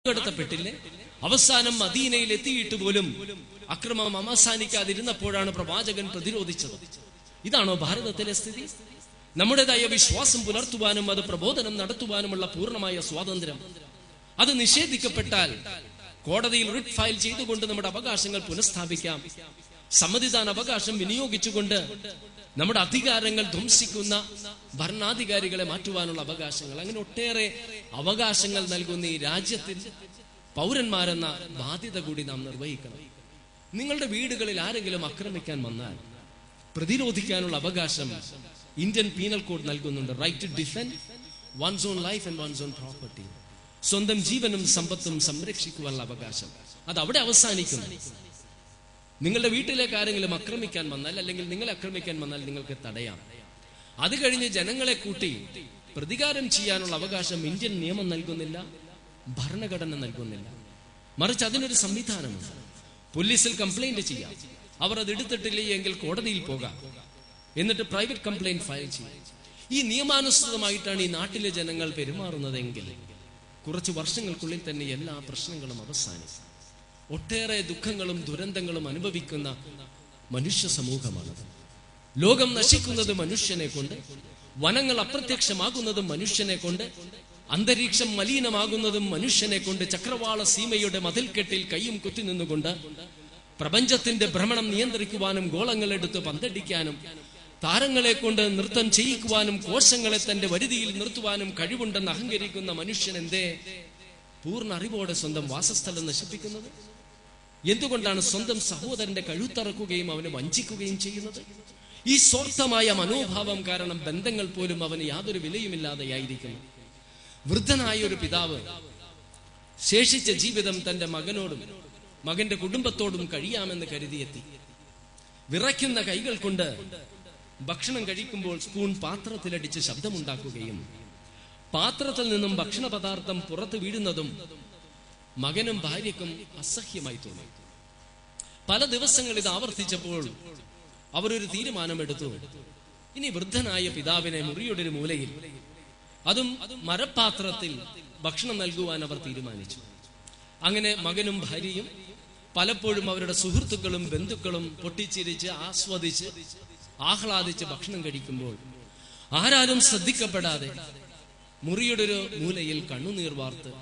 നാടുകടത്തപ്പെട്ടില്ലേ? അവസാനം മദീനയിൽ എത്തിയിട്ട് പോലും അക്രമം അവസാനിക്കാതിരുന്നപ്പോഴാണ് പ്രവാചകൻ പ്രതിരോധിച്ചത്. ഇതാണോ ഭാരതത്തിലെ സ്ഥിതി? നമ്മുടേതായ വിശ്വാസം പുലർത്തുവാനും അത് പ്രബോധനം നടത്തുവാനുമുള്ള പൂർണ്ണമായ സ്വാതന്ത്ര്യം അത് നിഷേധിക്കപ്പെട്ടാൽ കോടതിയിൽ റിട്ട് ഫയൽ ചെയ്തുകൊണ്ട് നമ്മുടെ അവകാശങ്ങൾ പുനഃസ്ഥാപിക്കാം. സമ്മതിദാന അവകാശം വിനിയോഗിച്ചുകൊണ്ട് നമ്മുടെ അധികാരങ്ങൾ ധ്വംസിക്കുന്ന ഭരണാധികാരികളെ മാറ്റുവാനുള്ള അവകാശങ്ങൾ, അങ്ങനെ ഒട്ടേറെ അവകാശങ്ങൾ നൽകുന്ന ഈ രാജ്യത്തിൽ പൗരന്മാരെന്ന ബാധ്യത കൂടി നാം നിർവഹിക്കണം. നിങ്ങളുടെ വീടുകളിൽ ആരെങ്കിലും ആക്രമിക്കാൻ വന്നാൽ പ്രതിരോധിക്കാനുള്ള അവകാശം ഇന്ത്യൻ പീനൽ കോഡ് നൽകുന്നുണ്ട്. Right to defend one's own life and one's own property. സ്വന്തം ജീവനും സമ്പത്തും സംരക്ഷിക്കുവാനുള്ള അവകാശം അത് അവിടെ അവസാനിക്കുന്നു. നിങ്ങളുടെ വീട്ടിലേക്ക് ആരെങ്കിലും ആക്രമിക്കാൻ വന്നാൽ, അല്ലെങ്കിൽ നിങ്ങളെ ആക്രമിക്കാൻ വന്നാൽ നിങ്ങൾക്ക് തടയാം. അത് കഴിഞ്ഞ് ജനങ്ങളെ കൂട്ടി പ്രതികാരം ചെയ്യാനുള്ള അവകാശം ഇന്ത്യൻ നിയമം നൽകുന്നില്ല, ഭരണഘടന നൽകുന്നില്ല. മറിച്ച് അതിനൊരു സംവിധാനമുണ്ട്. പോലീസിൽ കംപ്ലൈന്റ് ചെയ്യാം, അവർ അത് എടുത്തിട്ടില്ലേ എങ്കിൽ കോടതിയിൽ പോകാം, എന്നിട്ട് പ്രൈവറ്റ് കംപ്ലൈന്റ് ഫയൽ ചെയ്യാം. ഈ നിയമാനുസൃതമായിട്ടാണ് ഈ നാട്ടിലെ ജനങ്ങൾ പെരുമാറുന്നതെങ്കിൽ കുറച്ച് വർഷങ്ങൾക്കുള്ളിൽ തന്നെ എല്ലാ പ്രശ്നങ്ങളും അവസാനിക്കും. ഒട്ടേറെ ദുഃഖങ്ങളും ദുരന്തങ്ങളും അനുഭവിക്കുന്ന മനുഷ്യ സമൂഹമാണത്. ലോകം നശിക്കുന്നത് മനുഷ്യനെ കൊണ്ട്, വനങ്ങൾ അപ്രത്യക്ഷമാകുന്നതും മനുഷ്യനെ കൊണ്ട്, അന്തരീക്ഷം മലിനമാകുന്നതും മനുഷ്യനെ കൊണ്ട്, ചക്രവാള സീമയുടെ മതിൽക്കെട്ടിൽ കയ്യും കുത്തി നിന്നുകൊണ്ട് പ്രപഞ്ചത്തിന്റെ ഭ്രമണം നിയന്ത്രിക്കുവാനും ഗോളങ്ങൾ എടുത്ത് പന്തടിക്കാനും താരങ്ങളെ കൊണ്ട് നൃത്തം ചെയ്യിക്കുവാനും കോശങ്ങളെ തന്റെ വരുതിയിൽ നിർത്തുവാനും കഴിവുണ്ടെന്ന് അഹങ്കരിക്കുന്ന മനുഷ്യൻ എന്തേ പൂർണ്ണ അറിവോടെ സ്വന്തം വാസസ്ഥലം നശിപ്പിക്കുന്നത്? എന്തുകൊണ്ടാണ് സ്വന്തം സഹോദരന്റെ കഴുത്തറക്കുകയും അവനെ വഞ്ചിക്കുകയും ചെയ്യുന്നത്? ഈ സ്വാർത്ഥമായ മനോഭാവം കാരണം ബന്ധങ്ങൾ പോലും അവന് യാതൊരു വിലയുമില്ലാതെയായിരിക്കുന്നു. വൃദ്ധനായ ഒരു പിതാവ് ശേഷിച്ച ജീവിതം തന്റെ മകനോടും മകന്റെ കുടുംബത്തോടും കഴിയാമെന്ന് കരുതിയെത്തി. വിറയ്ക്കുന്ന കൈകൾ കൊണ്ട് ഭക്ഷണം കഴിക്കുമ്പോൾ സ്പൂൺ പാത്രത്തിലടിച്ച് ശബ്ദമുണ്ടാക്കുകയും പാത്രത്തിൽ നിന്നും ഭക്ഷണ പദാർത്ഥം പുറത്തു വീഴുന്നതും മകനും ഭാര്യയ്ക്കും അസഹ്യമായി തോന്നി. പല ദിവസങ്ങൾ ഇത് ആവർത്തിച്ചപ്പോൾ അവരൊരു തീരുമാനമെടുത്തു. ഇനി വൃദ്ധനായ പിതാവിനെ മുറിയുടെ ഒരു മൂലയിൽ, അതും മരപാത്രത്തിൽ ഭക്ഷണം നൽകുവാൻ അവർ തീരുമാനിച്ചു. അങ്ങനെ മകനും ഭാര്യയും പലപ്പോഴും അവരുടെ സുഹൃത്തുക്കളും ബന്ധുക്കളും പൊട്ടിച്ചിരിച്ച് ആസ്വദിച്ച് ആഹ്ലാദിച്ച് ഭക്ഷണം കഴിക്കുമ്പോൾ ആരാരും ശ്രദ്ധിക്കപ്പെടാതെ മുറിയുടെ ഒരു മൂലയിൽ കണ്ണുനീർ വാർത്ത്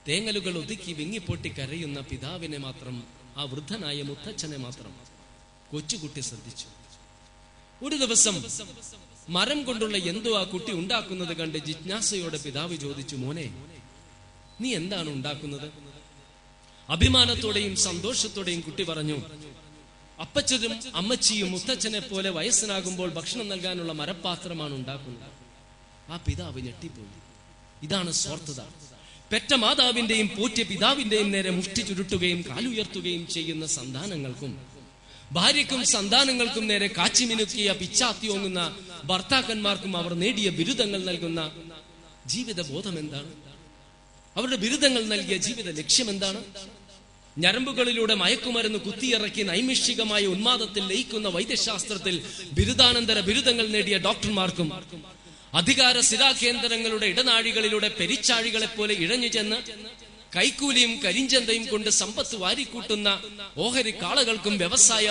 തേങ്ങലുകൾ ഒതുക്കി വിങ്ങിപ്പൊട്ടി കരയുന്ന പിതാവിനെ മാത്രം, ആ വൃദ്ധനായ മുത്തച്ഛനെ മാത്രം കൊച്ചുകുട്ടി ശ്രദ്ധിച്ചു. ഒരു ദിവസം മരം കൊണ്ടുള്ള എന്തോ ആ കുട്ടി ഉണ്ടാക്കുന്നത് കണ്ട് ജിജ്ഞാസയോടെ പിതാവ് ചോദിച്ചു, മോനെ, നീ എന്താണ് ഉണ്ടാക്കുന്നത്? അഭിമാനത്തോടെയും സന്തോഷത്തോടെയും കുട്ടി പറഞ്ഞു, അപ്പച്ചനും അമ്മച്ചിയും മുത്തച്ഛനെ പോലെ വയസ്സനാകുമ്പോൾ ഭക്ഷണം നൽകാനുള്ള മരപ്പാത്രമാണ് ഉണ്ടാക്കുന്നത്. ആ പിതാവ് ഞെട്ടിപ്പോയി. ഇതാണ് സ്വാർത്ഥത. പെറ്റ മാതാവിന്റെയും പോറ്റിയ പിതാവിന്റെയും നേരെ മുഷ്ടി ചുരുട്ടുകയും കാലുയർത്തുകയും ചെയ്യുന്ന സന്താനങ്ങൾക്കും ഭാര്യയ്ക്കും സന്താനങ്ങൾക്കും നേരെ കാച്ചിമിനുക്കിയ പിച്ചാത്തിയോങ്ങുന്ന ഭർത്താക്കന്മാർക്കും അവർ നേടിയ ബിരുദങ്ങൾ നൽകുന്ന ജീവിത ബോധം എന്താണ്? അവരുടെ ബിരുദങ്ങൾ നൽകിയ ജീവിത ലക്ഷ്യം എന്താണ്? ഞരമ്പുകളിലൂടെ മയക്കുമരുന്ന് കുത്തിയിറക്കി നൈമിഷികമായ ഉന്മാദത്തിൽ ലയിക്കുന്ന വൈദ്യശാസ്ത്രത്തിൽ ബിരുദാനന്തര ബിരുദങ്ങൾ നേടിയ ഡോക്ടർമാർക്കും അധികാര സ്ഥിരാകേന്ദ്രങ്ങളുടെ ഇടനാഴികളിലൂടെ പെരിച്ചാഴികളെ പോലെ ഇഴഞ്ഞു ചെന്ന് കൈക്കൂലിയും കരിഞ്ചന്തയും കൊണ്ട് സമ്പത്ത് വാരിക്കൂട്ടുന്ന ഓഹരി കാളകൾക്കും വ്യവസായ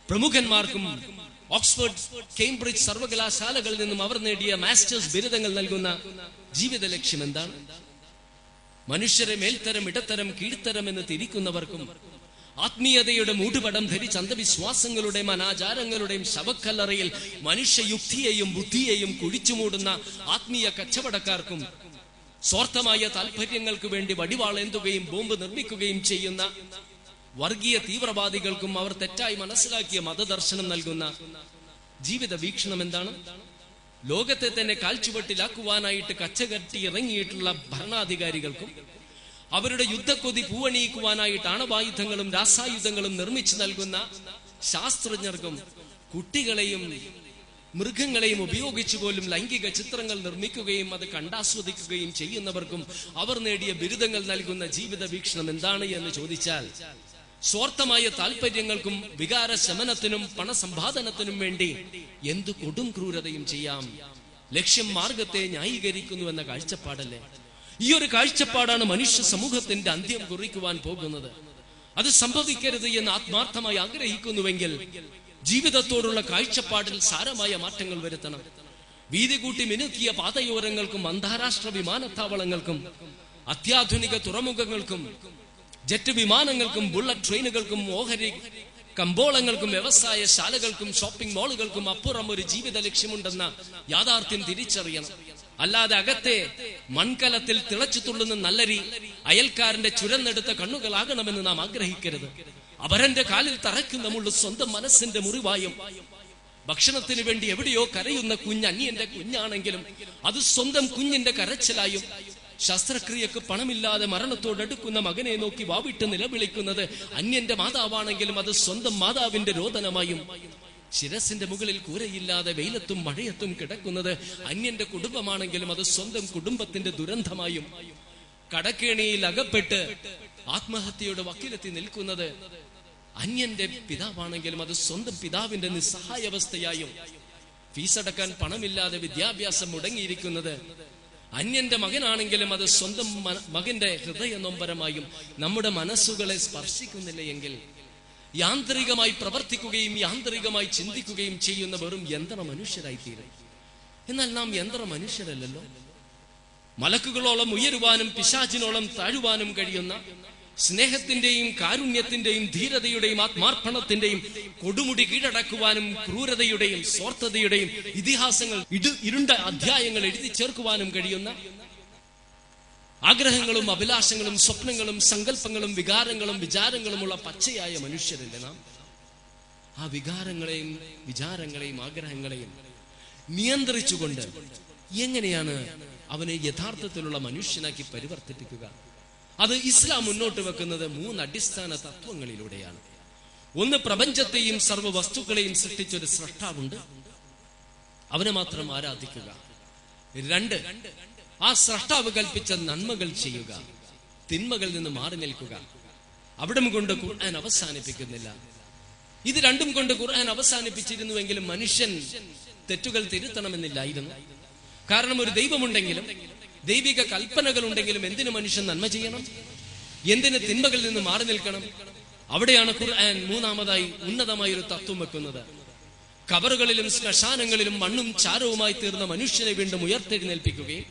പ്രമുഖന്മാർക്കും ഓക്സ്ഫോർഡ്, കേംബ്രിഡ്ജ് സർവകലാശാലകളിൽ നിന്നും അവർ നേടിയ മാസ്റ്റേഴ്സ് ബിരുദങ്ങൾ നൽകുന്ന ജീവിത ലക്ഷ്യം എന്താണ്? മനുഷ്യരെ മേൽത്തരം, ഇടത്തരം, കീഴ്ത്തരം എന്ന് തിരിക്കുന്നവർക്കും ആത്മീയതയുടെ മൂടുപടം ധരിച്ച് അന്ധവിശ്വാസങ്ങളുടെയും അനാചാരങ്ങളുടെയും ശവക്കല്ലറയിൽ മനുഷ്യയുക്തിയെയും ബുദ്ധിയെയും കുഴിച്ചുമൂടുന്ന ആത്മീയ കച്ചവടക്കാർക്കും സ്വാർത്ഥമായ താല്പര്യങ്ങൾക്ക് വേണ്ടി വടിവാളേന്തുകയും ബോംബ് നിർമ്മിക്കുകയും ചെയ്യുന്ന വർഗീയ തീവ്രവാദികൾക്കും അവർ തെറ്റായി മനസ്സിലാക്കിയ മതദർശനം നൽകുന്ന ജീവിത വീക്ഷണം എന്താണ്? ലോകത്തെ തന്നെ കാൽച്ചുവട്ടിലാക്കുവാനായിട്ട് കച്ചകെട്ടി ഇറങ്ങിയിട്ടുള്ള ഭരണാധികാരികൾക്കും അവരുടെ യുദ്ധക്കൊതി പൂവണിയിക്കുവാനായിട്ട് ആണവായുധങ്ങളും രാസായുധങ്ങളും നിർമ്മിച്ചു നൽകുന്ന ശാസ്ത്രജ്ഞർക്കും കുട്ടികളെയും മൃഗങ്ങളെയും ഉപയോഗിച്ചു പോലും ലൈംഗിക ചിത്രങ്ങൾ നിർമ്മിക്കുകയും അത് കണ്ടാസ്വദിക്കുകയും ചെയ്യുന്നവർക്കും അവർ നേടിയ ബിരുദങ്ങൾ നൽകുന്ന ജീവിത വീക്ഷണം എന്താണ് എന്ന് ചോദിച്ചാൽ, സ്വാർത്ഥമായ താല്പര്യങ്ങൾക്കും വികാര ശമനത്തിനും പണസമ്പാദനത്തിനും വേണ്ടി എന്തു കൊടും ക്രൂരതയും ചെയ്യാം. ലക്ഷ്യം മാർഗത്തെ ന്യായീകരിക്കുന്നു എന്ന കാഴ്ചപ്പാടല്ലേ? ഈ ഒരു കാഴ്ചപ്പാടാണ് മനുഷ്യ സമൂഹത്തിന്റെ അന്ത്യം കുറിക്കുവാൻ പോകുന്നത്. അത് സംഭവിക്കരുത് എന്ന് ആത്മാർത്ഥമായി ആഗ്രഹിക്കുന്നുവെങ്കിൽ ജീവിതത്തോടുള്ള കാഴ്ചപ്പാടിൽ സാരമായ മാറ്റങ്ങൾ വരുത്തണം. വീതി കൂട്ടി മിനുക്കിയ പാതയോരങ്ങൾക്കും അന്താരാഷ്ട്ര വിമാനത്താവളങ്ങൾക്കും അത്യാധുനിക തുറമുഖങ്ങൾക്കും ജെറ്റ് വിമാനങ്ങൾക്കും ബുള്ളറ്റ് ട്രെയിനുകൾക്കും ഓഹരി കമ്പോളങ്ങൾക്കും വ്യവസായ ശാലകൾക്കും ഷോപ്പിംഗ് മാളുകൾക്കും അപ്പുറം ഒരു ജീവിത ലക്ഷ്യമുണ്ടെന്ന യാഥാർത്ഥ്യം തിരിച്ചറിയണം. അല്ലാതെ അകത്തെ മൺകലത്തിൽ തിളച്ചു തുള്ളുന്ന നല്ലരി അയൽക്കാരന്റെ ചുരന്നെടുത്ത കണ്ണുകളാകണമെന്ന് നാം ആഗ്രഹിക്കരുത്. അവരന്റെ കാലിൽ തറയ്ക്കുന്ന മുള്ളു സ്വന്തം മനസ്സിന്റെ മുറിവായും ഭക്ഷണത്തിന് വേണ്ടി എവിടെയോ കരയുന്ന കുഞ്ഞ് അന്യന്റെ കുഞ്ഞാണെങ്കിലും അത് സ്വന്തം കുഞ്ഞിന്റെ കരച്ചിലായും ശസ്ത്രക്രിയക്ക് പണമില്ലാതെ മരണത്തോടടുക്കുന്ന മകനെ നോക്കി വാവിട്ട് നിലവിളിക്കുന്നത് അന്യന്റെ മാതാവാണെങ്കിലും അത് സ്വന്തം മാതാവിന്റെ രോദനമായും ശിരസിന്റെ മുകളിൽ കൂരയില്ലാതെ വെയിലത്തും മഴയത്തും കിടക്കുന്നത് അന്യന്റെ കുടുംബമാണെങ്കിലും അത് സ്വന്തം കുടുംബത്തിന്റെ ദുരന്തമായും കടക്കേണിയിൽ അകപ്പെട്ട് ആത്മഹത്യയുടെ വക്കിലെത്തി നിൽക്കുന്നത് അന്യന്റെ പിതാവാണെങ്കിലും അത് സ്വന്തം പിതാവിന്റെ നിസ്സഹായാവസ്ഥയായും ഫീസടക്കാൻ പണമില്ലാതെ വിദ്യാഭ്യാസം മുടങ്ങിയിരിക്കുന്നത് അന്യന്റെ മകനാണെങ്കിലും അത് സ്വന്തം മകന്റെ ഹൃദയ നൊമ്പരമായും നമ്മുടെ മനസ്സുകളെ സ്പർശിക്കുന്നില്ല എങ്കിൽ യാന്ത്രികമായി പ്രവർത്തിക്കുകയും യാന്ത്രികമായി ചിന്തിക്കുകയും ചെയ്യുന്ന വെറും യന്ത്ര മനുഷ്യരായിത്തീരും. എന്നാൽ നാം യന്ത്ര മനുഷ്യരല്ലല്ലോ. മലക്കുകളോളം ഉയരുവാനും പിശാചിനോളം താഴുവാനും കഴിയുന്ന സ്നേഹത്തിന്റെയും കാരുണ്യത്തിന്റെയും ധീരതയുടെയും ആത്മാർപ്പണത്തിന്റെയും കൊടുമുടി കീഴടക്കുവാനും ക്രൂരതയുടെയും സ്വാർത്ഥതയുടെയും ഇതിഹാസങ്ങൾ ഇരുണ്ട അധ്യായങ്ങൾ എഴുതി ചേർക്കുവാനും കഴിയുന്ന ആഗ്രഹങ്ങളും അഭിലാഷങ്ങളും സ്വപ്നങ്ങളും സങ്കല്പങ്ങളും വികാരങ്ങളും വിചാരങ്ങളുമുള്ള പച്ചയായ മനുഷ്യരല്ലേ നാം. ആ വികാരങ്ങളെയും വിചാരങ്ങളെയും ആഗ്രഹങ്ങളെയും നിയന്ത്രിച്ചുകൊണ്ട് എങ്ങനെയാണ് അവനെ യഥാർത്ഥത്തിലുള്ള മനുഷ്യനാക്കി പരിവർത്തിപ്പിക്കുക? അത് ഇസ്ലാം മുന്നോട്ട് വെക്കുന്നത് 3 അടിസ്ഥാന തത്വങ്ങളിലൂടെയാണ്. ഒന്ന്, പ്രപഞ്ചത്തെയും സർവ്വ വസ്തുക്കളെയും സൃഷ്ടിച്ചൊരു സ്രഷ്ടാവുണ്ട്, അവനെ മാത്രം ആരാധിക്കുക. 2, ആ സ്രഷ്ടാവ് കൽപ്പിച്ച നന്മകൾ ചെയ്യുക, തിന്മകളിൽ നിന്ന് മാറി നിൽക്കുക. അവിടം കൊണ്ട് ഖുർആൻ അവസാനിപ്പിക്കുന്നില്ല. ഇത് രണ്ടും കൊണ്ട് ഖുർആൻ അവസാനിപ്പിച്ചിരുന്നുവെങ്കിലും മനുഷ്യൻ തെറ്റുകൾ തിരുത്തണമെന്നില്ലായിരുന്നു. കാരണം ഒരു ദൈവമുണ്ടെങ്കിലും ദൈവിക കൽപ്പനകൾ ഉണ്ടെങ്കിലും എന്തിനു മനുഷ്യൻ നന്മ ചെയ്യണം, എന്തിന് തിന്മകളിൽ നിന്ന് മാറി നിൽക്കണം? അവിടെയാണ് ഖുർആൻ മൂന്നാമതായി ഉന്നതമായ ഒരു തത്വം വെക്കുന്നത്. കബറുകളിലും ശ്മശാനങ്ങളിലും മണ്ണും ചാരവുമായി തീർന്ന മനുഷ്യനെ വീണ്ടും ഉയർത്തെഴുന്നേൽപ്പിക്കുകയും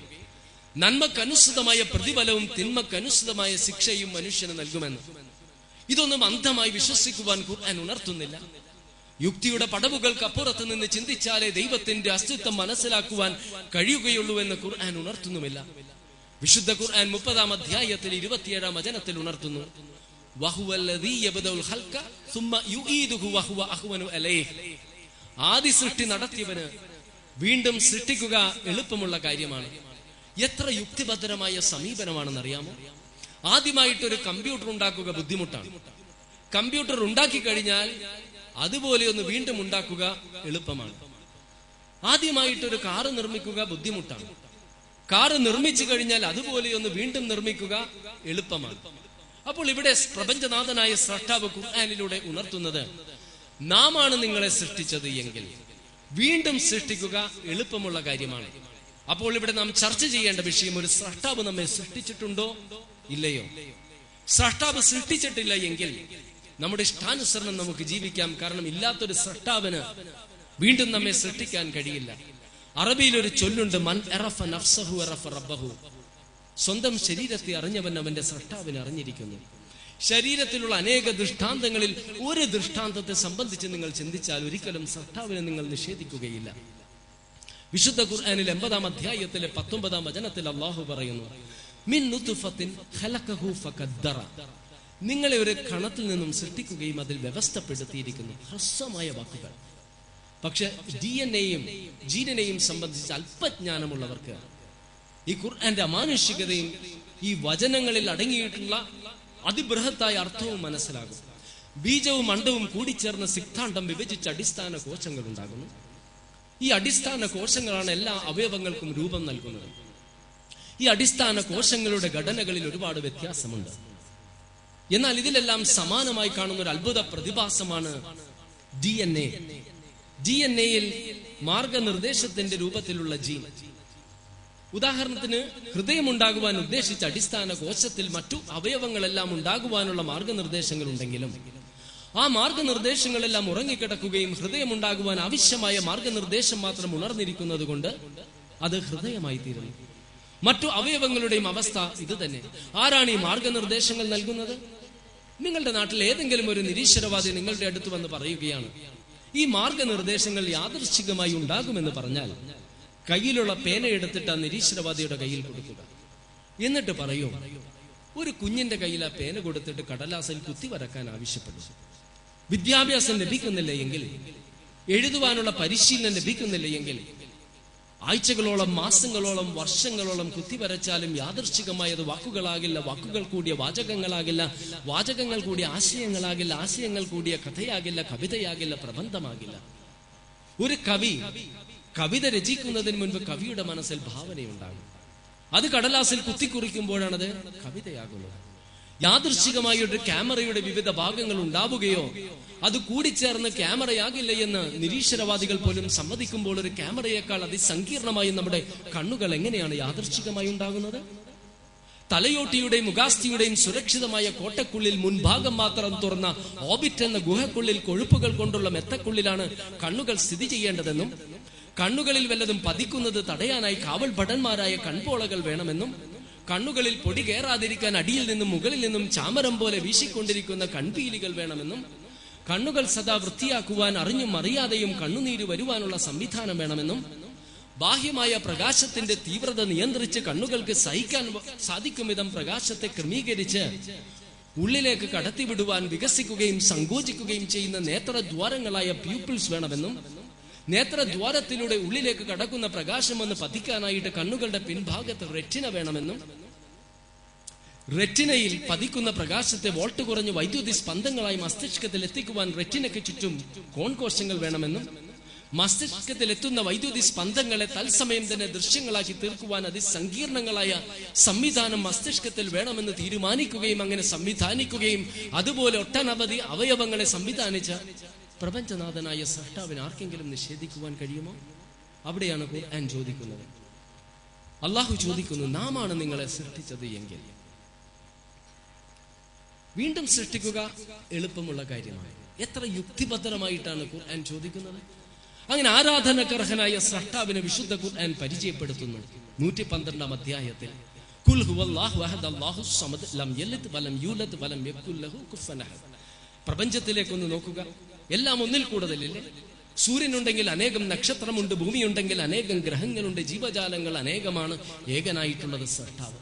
നന്മക്കനുസൃതമായ പ്രതിഫലവും തിന്മക്കനുസൃതമായ ശിക്ഷയും മനുഷ്യന് നൽകുമെന്ന്. ഇതൊന്നും അന്ധമായി വിശ്വസിക്കുവാൻ ഖുർആൻ ഉണർത്തുന്നില്ല. യുക്തിയുടെ പടവുകൾക്ക് അപ്പുറത്ത് നിന്ന് ചിന്തിച്ചാലേ ദൈവത്തിന്റെ അസ്തിത്വം മനസ്സിലാക്കുവാൻ കഴിയുകയുള്ളൂ എന്ന് ഖുർആൻ ഉണർത്തുന്നുമില്ല. വിശുദ്ധ ഖുർആൻ 30-ാം അധ്യായത്തിൽ 27-ാം വചനത്തിൽ ഉണർത്തുന്നു, ആദി സൃഷ്ടി നടത്തിയവന് വീണ്ടും സൃഷ്ടിക്കുക എളുപ്പമുള്ള കാര്യമാണ്. എത്ര യുക്തിഭദ്രമായ സമീപനമാണെന്നറിയാമോ? ആദ്യമായിട്ടൊരു കമ്പ്യൂട്ടർ ഉണ്ടാക്കുക ബുദ്ധിമുട്ടാണ്. കമ്പ്യൂട്ടർ ഉണ്ടാക്കി കഴിഞ്ഞാൽ അതുപോലെ ഒന്ന് വീണ്ടും ഉണ്ടാക്കുക എളുപ്പമാണ്. ആദ്യമായിട്ടൊരു കാറ് നിർമ്മിക്കുക ബുദ്ധിമുട്ടാണ്. കാറ് നിർമ്മിച്ചു കഴിഞ്ഞാൽ അതുപോലെ ഒന്ന് വീണ്ടും നിർമ്മിക്കുക എളുപ്പമാണ്. അപ്പോൾ ഇവിടെ പ്രപഞ്ചനാഥനായ സ്രഷ്ടാവ് ഖുർആനിലൂടെ ഉണർത്തുന്നത്, നാം ആണ് നിങ്ങളെ സൃഷ്ടിച്ചത് എങ്കിൽ വീണ്ടും സൃഷ്ടിക്കുക എളുപ്പമുള്ള കാര്യമാണ്. അപ്പോൾ ഇവിടെ നാം ചർച്ച ചെയ്യേണ്ട വിഷയം, ഒരു സ്രഷ്ടാവ് നമ്മെ സൃഷ്ടിച്ചിട്ടുണ്ടോ ഇല്ലയോ? സ്രഷ്ടാവ് സൃഷ്ടിച്ചിട്ടില്ല എങ്കിൽ നമ്മുടെ ഇഷ്ടാനുസരണം നമുക്ക് ജീവിക്കാം. കാരണം ഇല്ലാത്തൊരു സ്രഷ്ടാവിന് വീണ്ടും നമ്മെ സൃഷ്ടിക്കാൻ കഴിയില്ല. അറബിയിൽ ഒരു ചൊല്ലുണ്ട്, മൻ അറഫ നഫ്സഹു അറഫ റബ്ബഹു. സ്വന്തം ശരീരത്തെ അറിഞ്ഞവൻ അവന്റെ സ്രഷ്ടാവിനെ അറിഞ്ഞിരിക്കുന്നു. ശരീരത്തിലുള്ള അനേക ദൃഷ്ടാന്തങ്ങളിൽ ഒരു ദൃഷ്ടാന്തത്തെ സംബന്ധിച്ച് നിങ്ങൾ ചിന്തിച്ചാൽ ഒരിക്കലും സ്രഷ്ടാവിനെ നിങ്ങൾ നിഷേധിക്കുകയില്ല. വിശുദ്ധ ഖുർആനിൽ 80-ാം അധ്യായത്തിലെ 19-ാം വചനത്തിൽ അല്ലാഹു പറയുന്നു, മിൻ നുത്ഫത്തിൻ ഖലഖഹു ഫഖദ്ദറ. നിങ്ങളെ ഒരു കണത്തിൽ നിന്നും സൃഷ്ടിക്കുകയും അതിൽ വ്യവസ്ഥപ്പെടുത്തിയിരിക്കുന്നു. ഹ്രസ്വമായ വാക്കുകൾ. പക്ഷെ DNA-യും ജീനിനെയും സംബന്ധിച്ച് അല്പജ്ഞാനമുള്ളവർക്ക് ഈ ഖുർആന്റെ അമാനുഷികതയും ഈ വചനങ്ങളിൽ അടങ്ങിയിട്ടുള്ള അതിബൃഹത്തായ അർത്ഥവും മനസ്സിലാകും. ബീജവും അണ്ടവും കൂടിച്ചേർന്ന് സിദ്ധാന്തം വിഭജിച്ച അടിസ്ഥാന കോശങ്ങൾ ഉണ്ടാകുന്നു. ഈ അടിസ്ഥാന കോശങ്ങളാണ് എല്ലാ അവയവങ്ങൾക്കും രൂപം നൽകുന്നത്. ഈ അടിസ്ഥാന കോശങ്ങളുടെ ഘടനകളിൽ ഒരുപാട് വ്യത്യാസമുണ്ട്. എന്നാൽ ഇതിലെല്ലാം സമാനമായി കാണുന്ന ഒരു അത്ഭുത പ്രതിഭാസമാണ് DNA. DNA-യിൽ മാർഗനിർദ്ദേശത്തിന്റെ രൂപത്തിലുള്ള ജീൻ. ഉദാഹരണത്തിന്, ഹൃദയമുണ്ടാകുവാൻ ഉദ്ദേശിച്ച അടിസ്ഥാന കോശത്തിൽ മറ്റു അവയവങ്ങളെല്ലാം ഉണ്ടാകുവാനുള്ള മാർഗനിർദ്ദേശങ്ങൾ ഉണ്ടെങ്കിലും ആ മാർഗനിർദ്ദേശങ്ങളെല്ലാം ഉറങ്ങിക്കിടക്കുകയും ഹൃദയമുണ്ടാകുവാൻ ആവശ്യമായ മാർഗനിർദ്ദേശം മാത്രം ഉണർന്നിരിക്കുന്നത് കൊണ്ട് അത് ഹൃദയമായി തീരുന്നു. മറ്റു അവയവങ്ങളുടെയും അവസ്ഥ ഇത് തന്നെ. ആരാണ് ഈ മാർഗനിർദ്ദേശങ്ങൾ നൽകുന്നത്? നിങ്ങളുടെ നാട്ടിൽ ഏതെങ്കിലും ഒരു നിരീശ്വരവാദി നിങ്ങളുടെ അടുത്ത് വന്ന് പറയുകയാണ്, ഈ മാർഗനിർദ്ദേശങ്ങൾ യാദൃശ്ചികമായി ഉണ്ടാകുമെന്ന് പറഞ്ഞാൽ കയ്യിലുള്ള പേന എടുത്തിട്ട് ആ നിരീശ്വരവാദിയുടെ കയ്യിൽ കൊടുക്കുക. എന്നിട്ട് പറയൂ, ഒരു കുഞ്ഞിന്റെ കയ്യിൽ ആ പേന കൊടുത്തിട്ട് കടലാസിൽ കുത്തി വരക്കാൻ ആവശ്യപ്പെടുന്നു. വിദ്യാഭ്യാസം ലഭിക്കുന്നില്ല എങ്കിൽ, എഴുതുവാനുള്ള പരിശീലനം ലഭിക്കുന്നില്ല എങ്കിൽ, ആഴ്ചകളോളം, മാസങ്ങളോളം, വർഷങ്ങളോളം കുത്തിവരച്ചാലും യാദൃശ്ചികമായത് വാക്കുകളാകില്ല, വാക്കുകൾ കൂടിയ വാചകങ്ങളാകില്ല, വാചകങ്ങൾ കൂടിയ ആശയങ്ങളാകില്ല, ആശയങ്ങൾ കൂടിയ കഥയാകില്ല, കവിതയാകില്ല, പ്രബന്ധമാകില്ല. ഒരു കവി കവിത രചിക്കുന്നതിന് മുൻപ് കവിയുടെ മനസ്സിൽ ഭാവനയുണ്ടാകും. അത് കടലാസിൽ കുത്തിക്കുറിക്കുമ്പോഴാണത് കവിതയാകുന്നത്. യാദൃശ്ചികമായ ഒരു ക്യാമറയുടെ വിവിധ ഭാഗങ്ങൾ ഉണ്ടാവുകയോ അത് കൂടിച്ചേർന്ന് ക്യാമറയാകില്ല എന്ന് നിരീശ്വരവാദികൾ പോലും സമ്മതിക്കുമ്പോൾ ഒരു ക്യാമറയേക്കാൾ അതിസങ്കീർണമായി നമ്മുടെ കണ്ണുകൾ എങ്ങനെയാണ് യാദൃശ്ചികമായി ഉണ്ടാകുന്നത്? തലയോട്ടിയുടെയും മുഖാസ്ഥിയുടെയും സുരക്ഷിതമായ കോട്ടക്കുള്ളിൽ മുൻഭാഗം മാത്രം തുറന്ന ഓബിറ്റ് എന്ന ഗുഹക്കുള്ളിൽ കൊഴുപ്പുകൾ കൊണ്ടുള്ള മെത്തക്കുള്ളിലാണ് കണ്ണുകൾ സ്ഥിതി ചെയ്യേണ്ടതെന്നും കണ്ണുകളിൽ വല്ലതും പതിക്കുന്നത് തടയാനായി കാവൽ ഭടന്മാരായ കൺപോളകൾ വേണമെന്നും കണ്ണുകളിൽ പൊടി കയറാതിരിക്കാൻ അടിയിൽ നിന്നും മുകളിൽ നിന്നും ചാമരം പോലെ വീശിക്കൊണ്ടിരിക്കുന്ന കൺപീലികൾ വേണമെന്നും കണ്ണുകൾ സദാ വൃത്തിയാക്കുവാൻ അറിഞ്ഞും അറിയാതെയും കണ്ണുനീര് വരുവാനുള്ള സംവിധാനം വേണമെന്നും ബാഹ്യമായ പ്രകാശത്തിന്റെ തീവ്രത നിയന്ത്രിച്ച് കണ്ണുകൾക്ക് സഹിക്കാൻ സാധിക്കും വിധം പ്രകാശത്തെ ക്രമീകരിച്ച് ഉള്ളിലേക്ക് കടത്തിവിടുവാൻ വികസിക്കുകയും സങ്കോചിക്കുകയും ചെയ്യുന്ന നേത്രദ്വാരങ്ങളായ പ്യൂപ്പിൾസ് വേണമെന്നും നേത്രദ്വാരത്തിലൂടെ ഉള്ളിലേക്ക് കടക്കുന്ന പ്രകാശം ഒന്ന് പതിക്കാനായിട്ട് കണ്ണുകളുടെ പിൻഭാഗത്ത് റെറ്റിന വേണമെന്നും റെറ്റിനയിൽ പതിക്കുന്ന പ്രകാശത്തെ വോൾട്ട് കുറഞ്ഞ് വൈദ്യുതി സ്പന്ദങ്ങളായി മസ്തിഷ്കത്തിൽ എത്തിക്കുവാൻ റെറ്റിനയ്ക്ക് ചുറ്റും കോൺകോശങ്ങൾ വേണമെന്നും മസ്തിഷ്കത്തിൽ എത്തുന്ന വൈദ്യുതി സ്പന്ദങ്ങളെ തത്സമയം തന്നെ ദൃശ്യങ്ങളാക്കി തീർക്കുവാൻ അതിസങ്കീർണങ്ങളായ സംവിധാനം മസ്തിഷ്കത്തിൽ വേണമെന്ന് തീരുമാനിക്കുകയും അങ്ങനെ സംവിധാനിക്കുകയും അതുപോലെ ഒട്ടനവധി അവയവങ്ങളെ സംവിധാനിച്ച പ്രപഞ്ചനാഥനായ സൃഷ്ടാവിന് ആർക്കെങ്കിലും നിഷേധിക്കുവാൻ കഴിയുമോ? അവിടെയാണ് ഖുർആൻ ചോദിക്കുന്നത്. അള്ളാഹു ചോദിക്കുന്നു, നാമാണ് നിങ്ങളെ സൃഷ്ടിച്ചത് എങ്കിൽ. വീണ്ടും സൃഷ്ടിക്കുക എളുപ്പമുള്ള കാര്യമാണ്. എത്ര യുക്തിഭദ്രമായിട്ടാണ് ഖുർആൻ ചോദിക്കുന്നത്. അങ്ങനെ ആരാധനകർഹനായ സൃഷ്ടാവിനെ വിശുദ്ധ ഖുർആൻ പരിചയപ്പെടുത്തുന്നു. 112-ാം അധ്യായത്തിൽ ഖുൽ ഹുവല്ലാഹു അഹദ് അല്ലാഹുസ് സമദ് ലം യലിദ് വലം യൂലദ് വലം യകുൽ ലഹു കുഫുവൻ അഹദ്. പ്രപഞ്ചത്തിലേക്കൊന്ന് നോക്കുക. എല്ലാം ഒന്നിൽ കൂടുതലില്ലേ? സൂര്യനുണ്ടെങ്കിൽ അനേകം നക്ഷത്രമുണ്ട്, ഭൂമിയുണ്ടെങ്കിൽ അനേകം ഗ്രഹങ്ങളുണ്ട്, ജീവജാലങ്ങൾ അനേകമാണ്, ഏകനായിട്ടുള്ളത് സൃഷ്ടാവ്.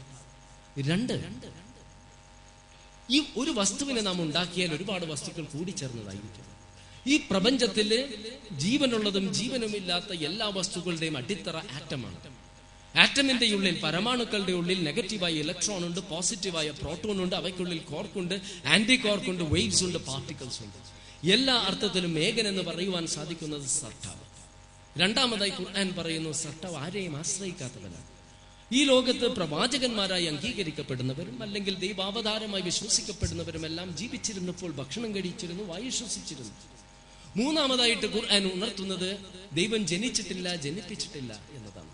2, ഈ ഒരു വസ്തുവിനെ നാം ഉണ്ടാക്കിയാൽ ഒരുപാട് വസ്തുക്കൾ കൂടിച്ചേർന്നതായിരിക്കും. ഈ പ്രപഞ്ചത്തില് ജീവനുള്ളതും ജീവനുമില്ലാത്ത എല്ലാ വസ്തുക്കളുടെയും അടിത്തറ ആറ്റമാണ്. ആറ്റമിന്റെ ഉള്ളിൽ, പരമാണുക്കളുടെ ഉള്ളിൽ നെഗറ്റീവായ ഇലക്ട്രോൺ ഉണ്ട്, പോസിറ്റീവായ പ്രോട്ടോൺ ഉണ്ട്, അവയ്ക്കുള്ളിൽ കോർക്കുണ്ട്, ആന്റി കോർക്കുണ്ട്, വേവ്സ് ഉണ്ട്, പാർട്ടിക്കിൾസ് ഉണ്ട്. എല്ലാ അർത്ഥത്തിലും ഏകൻ എന്ന് പറയുവാൻ സാധിക്കുന്നത് സൃഷ്ടാവ്. രണ്ടാമതായി ഖുർആൻ പറയുന്നു, സൃഷ്ടാവ് ആരെയും ആശ്രയിക്കാത്തവനാണ്. ഈ ലോകത്ത് പ്രവാചകന്മാരായി അംഗീകരിക്കപ്പെടുന്നവരും അല്ലെങ്കിൽ ദൈവാവതാരമായി വിശ്വസിക്കപ്പെടുന്നവരും എല്ലാം ജീവിച്ചിരുന്നപ്പോൾ ഭക്ഷണം കഴിച്ചിരുന്നു, വായു ശ്വസിച്ചിരുന്നു. മൂന്നാമതായിട്ട് ഖുർആൻ ഉണർത്തുന്നത് ദൈവം ജനിച്ചിട്ടില്ല, ജനിപ്പിച്ചിട്ടില്ല എന്നതാണ്.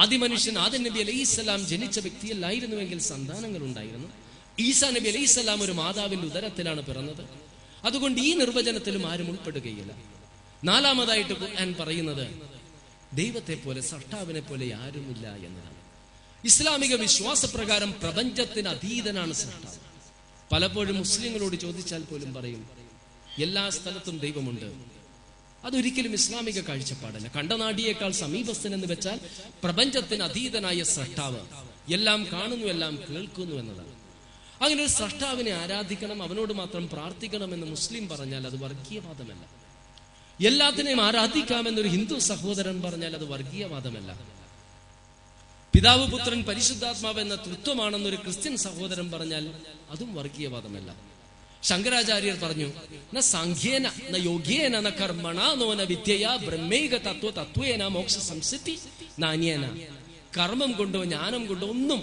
ആദ്യ മനുഷ്യൻ ആദം നബി അലൈഹിസ്സലാം ജനിച്ച വ്യക്തിയല്ലായിരുന്നുവെങ്കിൽ സന്താനങ്ങൾ ഉണ്ടായിരുന്നു. ഈസാ നബി അലൈഹിസ്സലാം ഒരു മാതാവിന്റെ ഉദരത്തിലാണ് പിറന്നത്. അതുകൊണ്ട് ഈ നിർവചനത്തിലും ആരും ഉൾപ്പെടുകയില്ല. നാലാമതായിട്ട് ഖുർആൻ പറയുന്നത് ദൈവത്തെ പോലെ, സൃഷ്ടാവിനെ പോലെ ആരുമില്ല എന്നതാണ്. ഇസ്ലാമിക വിശ്വാസപ്രകാരം പ്രപഞ്ചത്തിന് അതീതനാണ് സൃഷ്ടാവ്. പലപ്പോഴും മുസ്ലിങ്ങളോട് ചോദിച്ചാൽ പോലും പറയും എല്ലാ സ്ഥലത്തും ദൈവമുണ്ട്. അതൊരിക്കലും ഇസ്ലാമിക കാഴ്ചപ്പാടല്ല. കണ്ടനാടിയേക്കാൾ സമീപസ്ഥൻ എന്ന് വെച്ചാൽ പ്രപഞ്ചത്തിന് അതീതനായ സൃഷ്ടാവ് എല്ലാം കാണുന്നു, എല്ലാം കേൾക്കുന്നു എന്നതാണ്. അങ്ങനെ ഒരു സൃഷ്ടാവിനെ ആരാധിക്കണം, അവനോട് മാത്രം പ്രാർത്ഥിക്കണം എന്ന് മുസ്ലിം പറഞ്ഞാൽ അത് വർഗീയവാദമല്ല. എല്ലാത്തിനെയും ആരാധിക്കാമെന്നൊരു ഹിന്ദു സഹോദരൻ പറഞ്ഞാൽ അത് വർഗീയവാദമല്ല. പിതാവ്, പുത്രൻ, പരിശുദ്ധാത്മാവ് എന്ന തൃത്വമാണെന്നൊരു ക്രിസ്ത്യൻ സഹോദരൻ പറഞ്ഞാൽ അതും വർഗീയവാദമല്ല. ശങ്കരാചാര്യർ പറഞ്ഞു, ന സാഖ്യേന ന യോഗേന ന കർമ്മണ നോന വിദ്യയാ ബ്രഹ്മൈക തത്വ തത്വേന മോക്ഷ സംസിദ്ധി നാന്യേന. കർമ്മം കൊണ്ടോ ജ്ഞാനം കൊണ്ടോ ഒന്നും